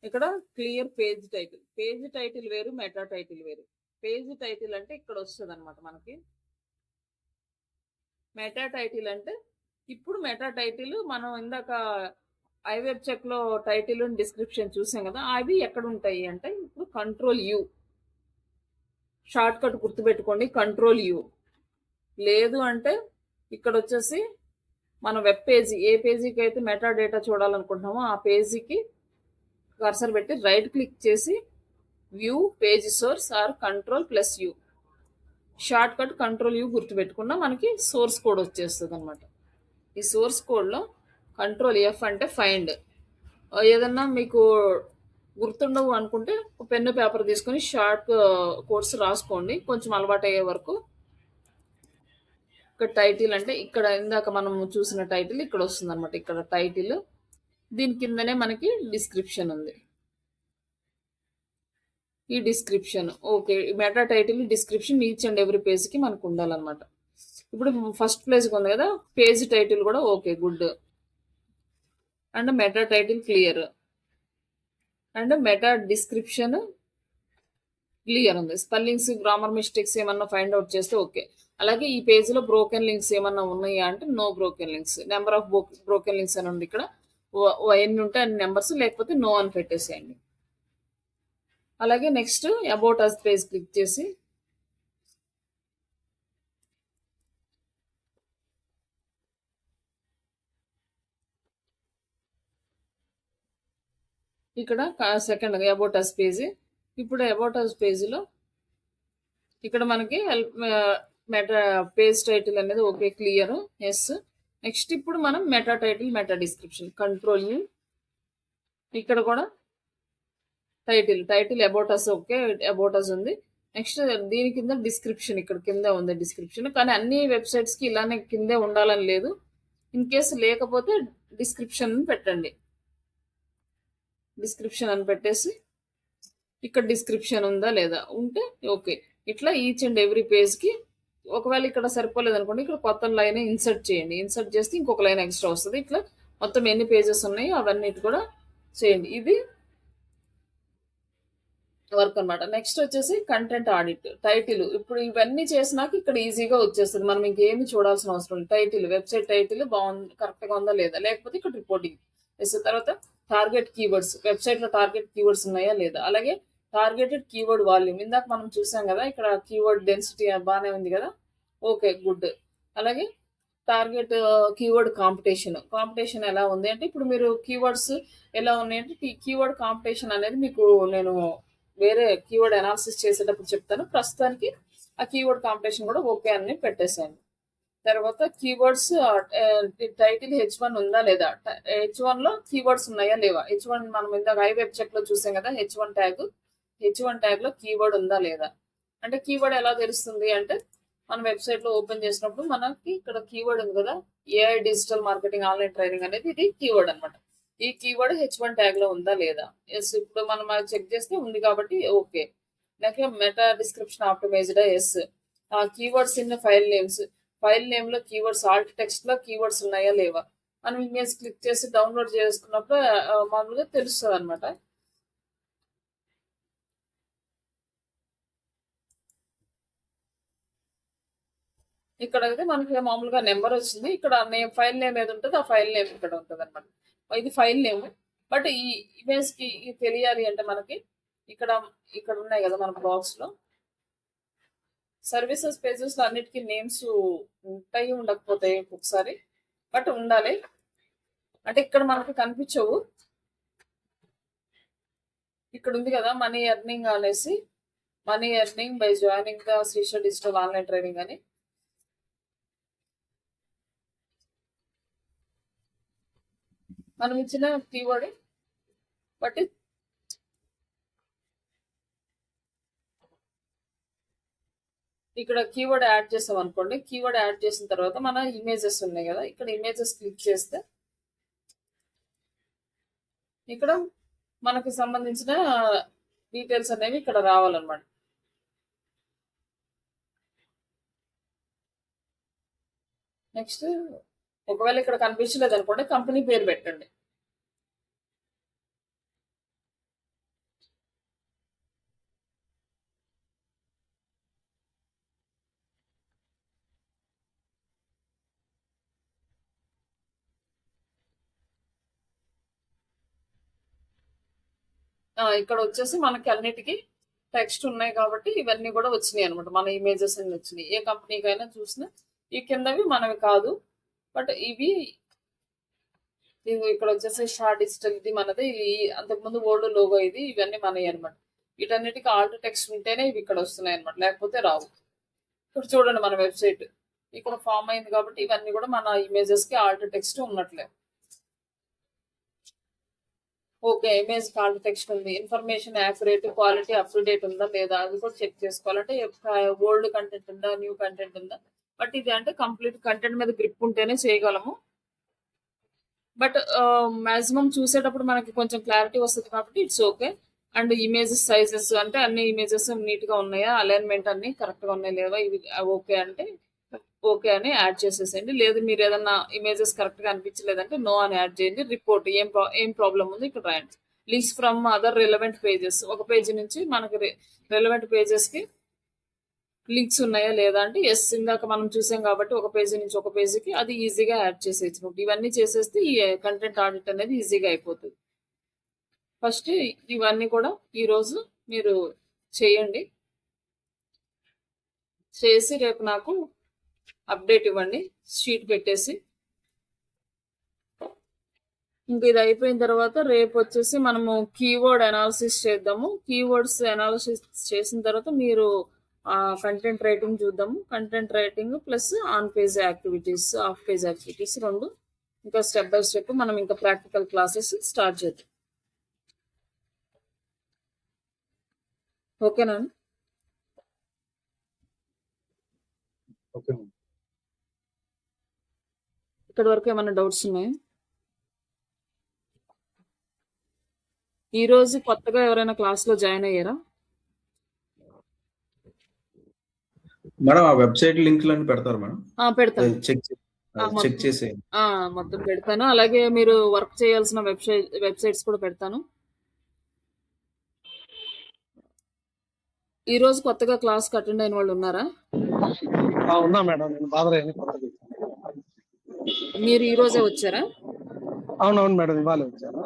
ఇక్కడ క్లియర్ పేజ్ టైటిల్ వేరు, మెటా టైటిల్ వేరు. పేజ్ టైటిల్ అంటే ఇక్కడ వస్తుంది అనమాట మనకి. మెటా టైటిల్ అంటే ఇప్పుడు మెటా టైటిల్ మనం ఇందాక ఐవెబ్ చెక్ లో టైటిల్ డిస్క్రిప్షన్ చూసాం కదా, అవి ఎక్కడ ఉంటాయి అంటే ఇప్పుడు Ctrl+U షార్ట్ కట్ గుర్తుపెట్టుకోండి, Ctrl+U. లేదు అంటే ఇక్కడ వచ్చేసి మన వెబ్ పేజీ ఏ పేజీకి అయితే మెటా డేటా చూడాలనుకుంటున్నామో ఆ పేజీకి కర్సర్ పెట్టి రైట్ క్లిక్ చేసి view page source or Ctrl+U. Shortcut Ctrl+U గుర్తుపెట్టుకున్నా మనకి సోర్స్ కోడ్ వచ్చేస్తుంది అనమాట. ఈ సోర్స్ కోడ్లో Ctrl+F అంటే ఫైండ్. ఏదన్నా మీకు గుర్తుండవు అనుకుంటే పెన్ను పేపర్ తీసుకొని షార్ట్ కోడ్స్ రాసుకోండి కొంచెం అలవాటు అయ్యే వరకు. ఇక్కడ టైటిల్ అంటే ఇక్కడ ఇందాక మనం చూసిన టైటిల్ ఇక్కడ వస్తుంది అనమాట. ఇక్కడ టైటిల్, దీని కిందనే మనకి డిస్క్రిప్షన్ ఉంది. ఈ description okay, meta title description each and every పేజ్కి మనకు ఉండాలన్నమాట. ఇప్పుడు ఫస్ట్ ప్లేస్కి ఉంది కదా, పేజ్ టైటిల్ కూడా okay good, and meta title clear, and meta description clear ఉంది. స్పెల్లింగ్స్ గ్రామర్ మిస్టేక్స్ ఏమన్నా ఫైండ్ అవుట్ చేస్తే ఓకే. అలాగే ఈ పేజ్లో బ్రోకెన్ లింక్స్ ఏమన్నా ఉన్నాయా అంటే no broken links. Number of broken links అని ఉంది ఇక్కడ, ఎన్ని ఉంటే అన్ని నెంబర్స్, లేకపోతే నో అని పెట్టేసేయండి. అలాగే next about us page click చేసి ఇక్కడ సెకండ్ అబౌట్ అస్ పేజీ. ఇప్పుడు అబౌట్ అస్ పేజీలో ఇక్కడ మనకి మెటా పేజ్ టైటిల్ అనేది ఓకే క్లియర్, ఎస్. నెక్స్ట్ ఇప్పుడు మనం meta title meta description Ctrl+U. ఇక్కడ కూడా title about us okay, about us ఉంది. నెక్స్ట్ దీని కింద డిస్క్రిప్షన్ ఇక్కడ కింద ఉంది డిస్క్రిప్షన్. కానీ అన్ని వెబ్సైట్స్కి ఇలానే కిందే ఉండాలని లేదు. ఇన్ కేసు లేకపోతే డిస్క్రిప్షన్ పెట్టండి. డిస్క్రిప్షన్ అని పెట్టేసి ఇక్కడ డిస్క్రిప్షన్ ఉందా లేదా, ఉంటే ఓకే. ఇట్లా ఈచ్ అండ్ ఎవ్రీ పేజ్కి ఒకవేళ ఇక్కడ సరిపోలేదు అనుకోండి, ఇక్కడ కొత్త లైన్ ఇన్సర్ట్ చేయండి. ఇన్సర్ట్ చేస్తే ఇంకొక లైన్ ఎక్స్ట్రా వస్తుంది. ఇట్లా మొత్తం ఎన్ని పేజెస్ ఉన్నాయో అవన్నిటి కూడా చేయండి. ఇది వర్క్ అనమాట. నెక్స్ట్ వచ్చేసి కంటెంట్ ఆడిట్, టైటిల్. ఇప్పుడు ఇవన్నీ చేసినాక ఇక్కడ ఈజీగా వచ్చేస్తుంది. మనం ఇంకేమి చూడాల్సిన అవసరం లేదు. టైటిల్, వెబ్సైట్ టైటిల్ బాగుంది, కరెక్ట్గా ఉందా లేదా, లేకపోతే ఇక్కడ రిపోర్టింగ్ వేసిన తర్వాత టార్గెట్ కీవర్డ్స్, వెబ్సైట్లో టార్గెట్ కీవర్డ్స్ ఉన్నాయా లేదా, అలాగే టార్గెటెడ్ కీవర్డ్ వాల్యూమ్. ఇందాక మనం చూసాం కదా, ఇక్కడ కీవర్డ్ డెన్సిటీ బాగానే ఉంది కదా, ఓకే గుడ్. అలాగే టార్గెట్ కీవర్డ్ కాంపిటీషన్ ఎలా ఉంది అంటే, ఇప్పుడు మీరు కీవర్డ్స్ ఎలా ఉన్నాయంటే కీవర్డ్ కాంపిటీషన్ అనేది మీకు నేను వేరే కీవర్డ్ అనాలిసిస్ చేసేటప్పుడు చెప్తాను. ప్రస్తుతానికి ఆ కీవర్డ్ కాంపిటీషన్ కూడా ఓకే అని పెట్టేశాను. తర్వాత కీవర్డ్స్ టైటిల్ H1 ఉందా లేదా, H1 లో కీవర్డ్స్ ఉన్నాయా లేవా. H1 మనం ఇందాక వెబ్ చెక్ లో చూసాం కదా, H1 ట్యాగ్ లో కీవర్డ్ ఉందా లేదా. అంటే కీవర్డ్ ఎలా తెలుస్తుంది అంటే, మన వెబ్సైట్ లో ఓపెన్ చేసినప్పుడు మనకి ఇక్కడ కీవర్డ్ ఉంది కదా, AI digital marketing online training అనేది ఇది కీవర్డ్ అనమాట. ఈ కీవర్డ్ H1 ట్యాగ్ లో ఉందా లేదా. ఎస్, ఇప్పుడు మనం చెక్ చేస్తే ఉంది కాబట్టి ఓకే. లేక meta description optimized, yes. Keywords in file name లో కీవర్డ్స్, ఆల్ట్ టెక్స్ట్ లో కీవర్డ్స్ ఉన్నాయా లేవా. మనం ఇమేజ్ క్లిక్ చేసి డౌన్లోడ్ చేసుకున్నప్పుడు మామూలుగా తెలుస్తుంది అనమాట. ఇక్కడ అయితే మనకి మామూలుగా నెంబర్ వచ్చింది. ఇక్కడ ఫైల్ నేమ్ ఏది ఉంటుంది, ఆ ఫైల్ నేమ్ ఇక్కడ ఉంటుంది అనమాట. ఇది ఫైల్ నేమ్. బట్ ఈ ఇమేజ్ కి తెలియాలి అంటే మనకి ఇక్కడ ఉన్నాయి కదా మన బాక్స్ లో, సర్వీసెస్ పేజెస్ లో అన్నిటికీ నేమ్స్ ఉంటాయి ఉండకపోతాయి ఒకసారి, బట్ ఉండాలి. అంటే ఇక్కడ మనకు కనిపించవు. ఇక్కడ ఉంది కదా మనీ ఎర్నింగ్ అనేసి, money earning by joining the Srishwar digital online training అని. మనం ఇచ్చిన కీవర్డ్ బట్టి ఇక్కడ కీవర్డ్ యాడ్ చేసాం అనుకోండి. కీవర్డ్ యాడ్ చేసిన తర్వాత మన ఇమేజెస్ ఉన్నాయి కదా, ఇక్కడ ఇమేజెస్ క్లిక్ చేస్తే ఇక్కడ మనకు సంబంధించిన డీటెయిల్స్ అనేవి ఇక్కడ రావాలన్నమాట. నెక్స్ట్ ఒకవేళ ఇక్కడ కనిపించలేదు అనుకోండి, కంపెనీ పేరు పెట్టండి. ఇక్కడ వచ్చేసి మనకి అన్నిటికీ టెక్స్ట్ ఉన్నాయి కాబట్టి ఇవన్నీ కూడా వచ్చినాయి అనమాట. మన ఇమేజెస్ అన్ని వచ్చినాయి. ఏ కంపెనీకైనా చూసినా ఈ కిందవి మనవి కాదు, బట్ ఇవి ఇక్కడ వచ్చేసి షా డిజిటల్ ఇది మనది. అంతకుముందు ఓల్డ్ లోగో ఇది, ఇవన్నీ మనవి అనమాట. వీటన్నిటికీ ఆల్ట్ టెక్స్ట్ ఉంటేనే ఇవి ఇక్కడ వస్తున్నాయి అనమాట, లేకపోతే రావు. ఇప్పుడు చూడండి మన వెబ్సైట్ ఇక్కడ ఫామ్ అయింది కాబట్టి ఇవన్నీ కూడా మన ఇమేజెస్ కి ఆల్ట్ టెక్స్ట్ ఉన్నట్లే. ఓకే, ఇమేజ్ ఆల్ట్ టెక్స్ట్ ఉంది. Information accurate, quality up to date ఉందా లేదా అది కూడా చెక్ చేసుకోవాలంటే ఓల్డ్ కంటెంట్ ఉందా, న్యూ కంటెంట్ ఉందా. బట్ ఇది అంటే కంప్లీట్ కంటెంట్ మీద గ్రిప్ ఉంటేనే చేయగలము. బట్ మాక్సిమం చూసేటప్పుడు మనకి కొంచెం క్లారిటీ వస్తుంది కాబట్టి it's okay. And images sizes అంటే అన్ని ఇమేజెస్ నీట్ గా ఉన్నాయా, అలైన్మెంట్ అన్ని కరెక్ట్ గా ఉన్నాయి లేవా, ఇవి ఓకే అంటే ఓకే అని యాడ్ చేసేసేయండి. లేదు మీరు ఏదన్నా ఇమేజెస్ కరెక్ట్ గా అనిపించలేదంటే నో అని యాడ్ చేయండి. రిపోర్ట్ ఏం ప్రాబ్లం ఉంది ఇక్కడ రాయండి. Links from other relevant pages, ఒక పేజీ నుంచి మనకి రిలవెంట్ పేజెస్ కి లింక్స్ ఉన్నాయా లేదా అంటే ఎస్, ఇందాక మనం చూసాం కాబట్టి ఒక పేజీ నుంచి ఒక పేజీకి అది ఈజీగా యాడ్ చేసేయచ్చు. ఇవన్నీ చేసేస్తే ఈ కంటెంట్ ఆడిట్ అనేది ఈజీగా అయిపోతుంది. ఫస్ట్ ఇవన్నీ కూడా ఈరోజు మీరు చేయండి. చేసి రేపు నాకు అప్డేట్ ఇవ్వండి షీట్ పెట్టేసి. ఇంక ఇది అయిపోయిన తర్వాత రేపు వచ్చేసి మనము కీవర్డ్ అనాలిసిస్ చేద్దాము. కీవర్డ్స్ అనాలిసిస్ చేసిన తర్వాత మీరు కంటెంట్ రైటింగ్ చూద్దాము. Content writing plus on page activities, of page activities రెండు. ఇంకా స్టెప్ బై స్టెప్ మనం ఇంకా ప్రాక్టికల్ క్లాసెస్ స్టార్ట్ చేద్దాం. ఓకేనా? ఓకే. ఇక్కడ వరకు ఏమైనా డౌట్స్ ఉన్నాయా? ఈ రోజు కొత్తగా ఎవరైనా క్లాస్‌లో జాయిన్ అయ్యారా? మేడం ఆ వెబ్‌సైట్ లింక్‌లన్నీ పెడతారా మేడం? పెడతాను. చెక్ మొత్తం చెక్ చేసేయండి. మొత్తం పెడతాను. అలాగే మీరు వర్క్ చేయాల్సిన వెబ్‌సైట్స్ కూడా పెడతాను. ఈ రోజు కొత్తగా క్లాస్‌కి అటెండ్ అయిన వాళ్ళు ఉన్నారా? ఉన్నా మేడం. నేను బాదరయ్యని కొత్తగా మీరు ఈ రోజే వచ్చారా? అవునవును మేడం. ఇవాళ వచ్చాను.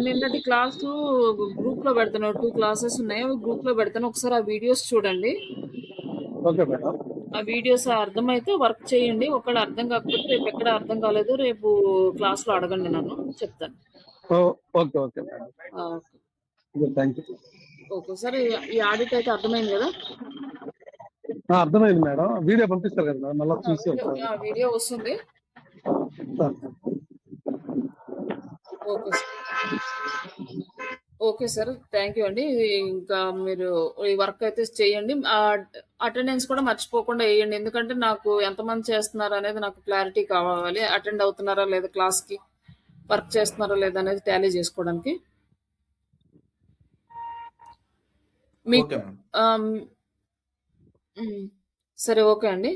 నిన్నటి క్లాసు గ్రూప్‌లో పెడతాను. 2 క్లాసెస్ ఉన్నాయి. అవి గ్రూప్‌లో పెడతాను. ఒకసారి ఆ వీడియోస్ చూడండి. Okay madam. ఆ వీడియోస్ అర్థమైతే వర్క్ చేయండి. ఒకవేళ అర్థం కాకపోతే రేపు ఎక్కడ అర్థం కాలేదు రేపు క్లాస్‌లో అడగండి నన్ను చెప్తాను. Okay okay madam. Okay. Thank you. Okay. సరే ఈ ఆడిట్ అయితే అర్థమైంది కదా? అర్థమైంది మేడం. వీడియో పంపిస్తారు కదా మేడం, మళ్ళీ చూసి ఒకసారి. వీడియో వస్తుంది. Okay sir. Okay sir. Thank you అండి. ఇంకా మీరు ఈ వర్క్ అయితే చేయండి. అటెండెన్స్ కూడా మర్చిపోకుండా వేయండి. ఎందుకంటే నాకు ఎంతమంది చేస్తున్నారు అనేది నాకు క్లారిటీ కావాలి. అటెండ్ అవుతున్నారా లేదా క్లాస్కి, వర్క్ చేస్తున్నారా లేదా అనేది టాలీ చేసుకోవడానికి. మీకు ఓకే మేడం. సరే ఓకే అండి.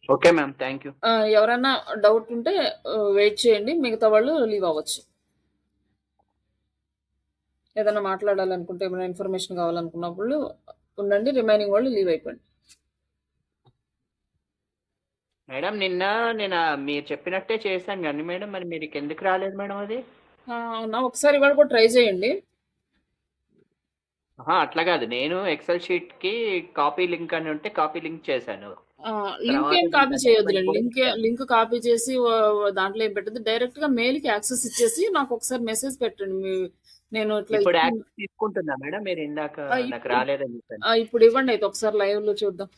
Okay ma'am, thank you. ఎవరైనా డౌట్ ఉంటే వెయిట్ చేయండి. మిగతా వాళ్ళు లీవ్ అవ్వచ్చు. ఏదైనా మాట్లాడాలనుకుంటే, ఏమైనా ఇన్ఫర్మేషన్ కావాలనుకున్నప్పుడు ఉండండి. రిమైనింగ్ వాళ్ళు లీవ్ అయిపోండి. మేడం నిన్న నేను మీరు చెప్పినట్టే చేశాను కానీ మేడం, మరి మీరు ఎందుకు రాలేదు మేడం అది? అవునా? ఒకసారి ఇవాళ కూడా ట్రై చేయండి. అట్లా కాదు, నేను ఎక్సెల్ షీట్ కి కాపీ లింక్ అని ఉంటే కాపీ లింక్ చేశాను. లింక్ ఏం కాపీ చేయొద్దులేండి. లింక్ కాపీ చేసి దాంట్లో ఏం పెట్టద్దు. డైరెక్ట్ గా మెయిల్ కి యాక్సెస్ ఇచ్చేసి నాకు ఒకసారి మెసేజ్ పెట్టండి. నేను ఇట్లా ఇప్పుడు యాక్సెస్ తీసుకుంటున్నా మేడం. మీరు ఇందాక నాకు రాలేదని చెప్పాను. ఇప్పుడు ఇవ్వండి అయితే ఒకసారి లైవ్ లో చూద్దాం.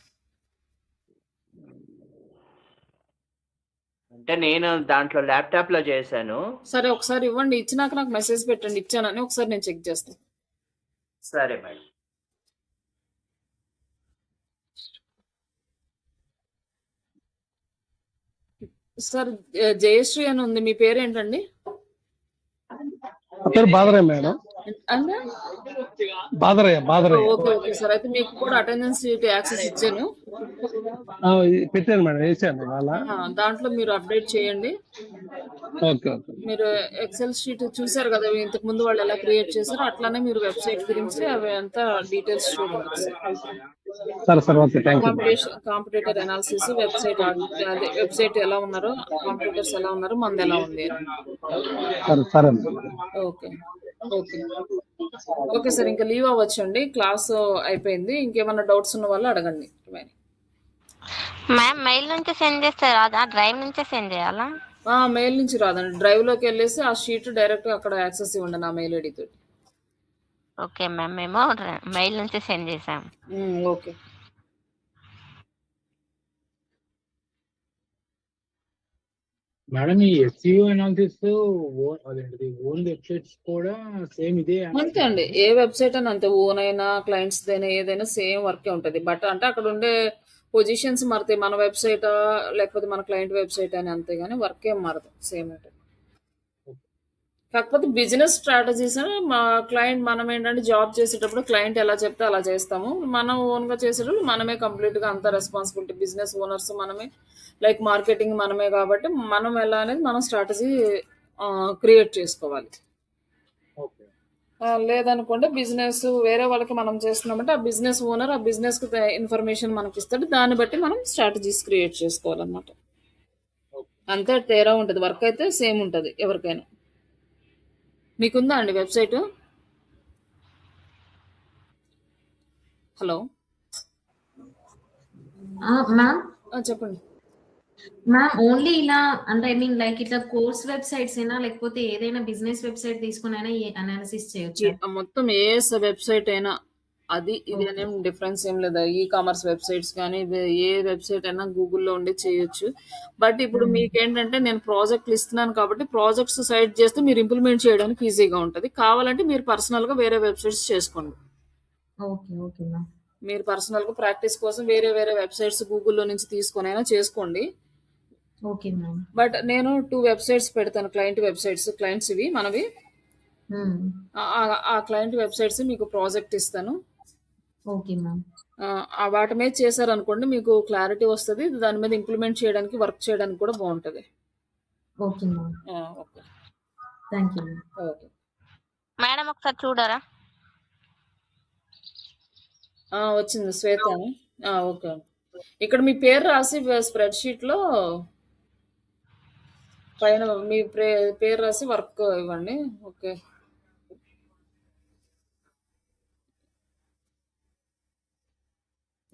అంటే నేను దాంట్లో ల్యాప్టాప్ లో చేశాను. సరే ఒకసారి ఇవ్వండి. ఇచ్చినాక నాకు మెసేజ్ పెట్టండి. ఇచ్చానని ఒకసారి నేను చెక్ చేస్తాను. సరే మేడం. సార్ జయశ్రీ అని ఉంది. మీ పేరు ఏంటండి? పేరు Badarayya madam. Badarayya. Okay okay sir. అయితే మీకు కూడా అటెండెన్స్ షీట్ యాక్సెస్ ఇచ్చాను. పెట్టాను మేడం, వేసాను ఇవాళ. దాంట్లో మీరు అప్డేట్ చేయండి. Okay okay. మీరు ఎక్సెల్ షీట్ చూసారు కదా ఇంతకు ముందు వాళ్ళు ఎలా క్రియేట్ చేశారో, అట్లానే మీరు వెబ్సైట్ గురించి అవి అంతా డీటెయిల్స్ చూడండి. సరే okay, thank you. Competitor analysis, website ఎలా ఉన్నారో, కాంపిటేటర్స్ ఎలా ఉన్నారు, మంది ఎలా ఉంది. సరే. Okay okay okay sir. ఇంకా లీవ్ అవ్వచ్చండి. క్లాస్ అయిపోయింది. ఇంకేమైనా డౌట్స్ ఉన్న వాళ్ళు అడగండి. మ్యామ్ మెయిల్ నుంచి సెండ్ చేస్తే రాదా? డ్రైవ్ నుంచే సెండ్ చేయాలా? మెయిల్ నుంచి రాదండి. డ్రైవ్ లోకి వెళ్ళేసి ఆ షీట్ డైరెక్ట్ గా అక్కడ యాక్సెస్ ఇవ్వండి నా మెయిల్ ఐడి తోటి. ఓకే మ్యామ్, మేము మెయిల్ నుంచి సెండ్ చేసాం. ఓకే. మేడం ఈ SEO అనాలిసిస్ అదేంటిది ఓన్ వెబ్సైట్స్ కూడా సేమ్ ఇదే అంతే అండి. ఏ వెబ్సైట్ అని అంతే. ఓన్ అయినా క్లయింట్స్ అయినా ఏదైనా సేమ్ వర్కే ఉంటుంది. బట్ అంటే అక్కడ ఉండే పొజిషన్స్ మారుతాయి. మన వెబ్సైట్ లేకపోతే మన క్లయింట్ వెబ్సైట్ అని అంతే, కానీ వర్క్ ఏం మారదు, సేమ్ ఉంటుంది. కాకపోతే బిజినెస్ స్ట్రాటజీస్ మా క్లయింట్, మనం ఏంటంటే జాబ్ చేసేటప్పుడు క్లయింట్ ఎలా చెప్తే అలా చేస్తాము. మనం ఓన్గా చేసేటప్పుడు మనమే కంప్లీట్గా అంత రెస్పాన్సిబిలిటీ. బిజినెస్ ఓనర్స్ మనమే, లైక్ మార్కెటింగ్ మనమే, కాబట్టి మనం ఎలా అనేది మనం స్ట్రాటజీ క్రియేట్ చేసుకోవాలి. లేదనుకోండి బిజినెస్ వేరే వాళ్ళకి మనం చేస్తున్నామంటే ఆ బిజినెస్ ఓనర్ ఆ బిజినెస్ ఇన్ఫర్మేషన్ మనకి ఇస్తాడు. దాన్ని బట్టి మనం స్ట్రాటజీస్ క్రియేట్ చేసుకోవాలన్నమాట. అంతే తేడా ఉంటుంది. వర్క్ అయితే సేమ్ ఉంటుంది ఎవరికైనా. మీకుందా అండి వెబ్సైట్? హలో మ్యామ్ చెప్పండి. మ్యామ్ ఓన్లీ ఇలా అంటే ఐ మీన్ లైక్ ఇట్లా కోర్స్ వెబ్సైట్స్ అయినా లేకపోతే ఏదైనా బిజినెస్ వెబ్సైట్ తీసుకుని అయినా అనాలిసిస్ చేయొచ్చు? మొత్తం ఏ వెబ్సైట్ అయినా అది ఇది అనేం డిఫరెన్స్ ఏం లేదా. ఈ కామర్స్ వెబ్సైట్స్ కానీ ఏ వెబ్సైట్ అయినా గూగుల్లో ఉండి చేయొచ్చు. బట్ ఇప్పుడు మీకేంటంటే నేను ప్రాజెక్టులు ఇస్తున్నాను కాబట్టి ప్రాజెక్ట్స్ సైడ్ చేస్తే మీరు ఇంప్లిమెంట్ చేయడానికి ఈజీగా ఉంటుంది. కావాలంటే మీరు పర్సనల్గా వేరే వెబ్సైట్స్ చేసుకోండి. Okay okay ma'am. మీరు పర్సనల్గా ప్రాక్టీస్ కోసం వేరే వెబ్సైట్స్ గూగుల్లో నుంచి తీసుకొని అయినా చేసుకోండి. Okay ma'am. బట్ నేను 2 వెబ్సైట్స్ పెడతాను, క్లయింట్ వెబ్సైట్స్. క్లయింట్స్ ఇవి మనవి. ఆ క్లయింట్ వెబ్సైట్స్ మీకు ప్రాజెక్ట్ ఇస్తాను. Okay ma'am. వాటి మీద చేశారనుకోండి మీకు క్లారిటీ వస్తుంది, దాని మీద ఇంప్లిమెంట్ చేయడానికి వర్క్ చేయడానికి కూడా బాగుంటుంది. Okay ma'am. Okay thank you ma'am. Okay madam ఒకసారి చూడరా? వచ్చింది శ్వేత. ఓకే, ఇక్కడ మీ పేరు రాసి స్ప్రెడ్ షీట్లో పైన మీ పేరు రాసి వర్క్ ఇవ్వండి. Okay,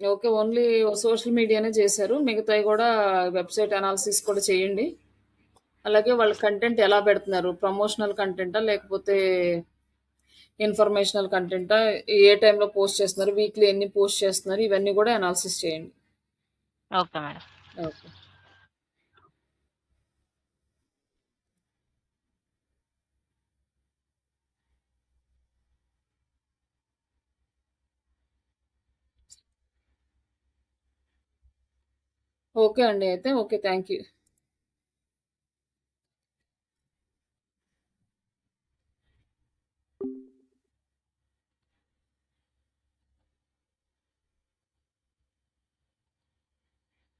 okay. ఓన్లీ సోషల్ మీడియానే చేశారు, మిగతాయి కూడా వెబ్సైట్ అనాలిసిస్ కూడా చేయండి. అలాగే వాళ్ళ కంటెంట్ ఎలా పెడుతున్నారు, ప్రమోషనల్ కంటెంటా లేకపోతే ఇన్ఫర్మేషనల్ కంటెంటా, ఏ టైంలో పోస్ట్ చేస్తున్నారు, వీక్లీ ఎన్ని పోస్ట్ చేస్తున్నారు, ఇవన్నీ కూడా అనాలిసిస్ చేయండి. Okay madam. ఓకే. ఓకే అండి, అయితే ఓకే, థ్యాంక్ యూ.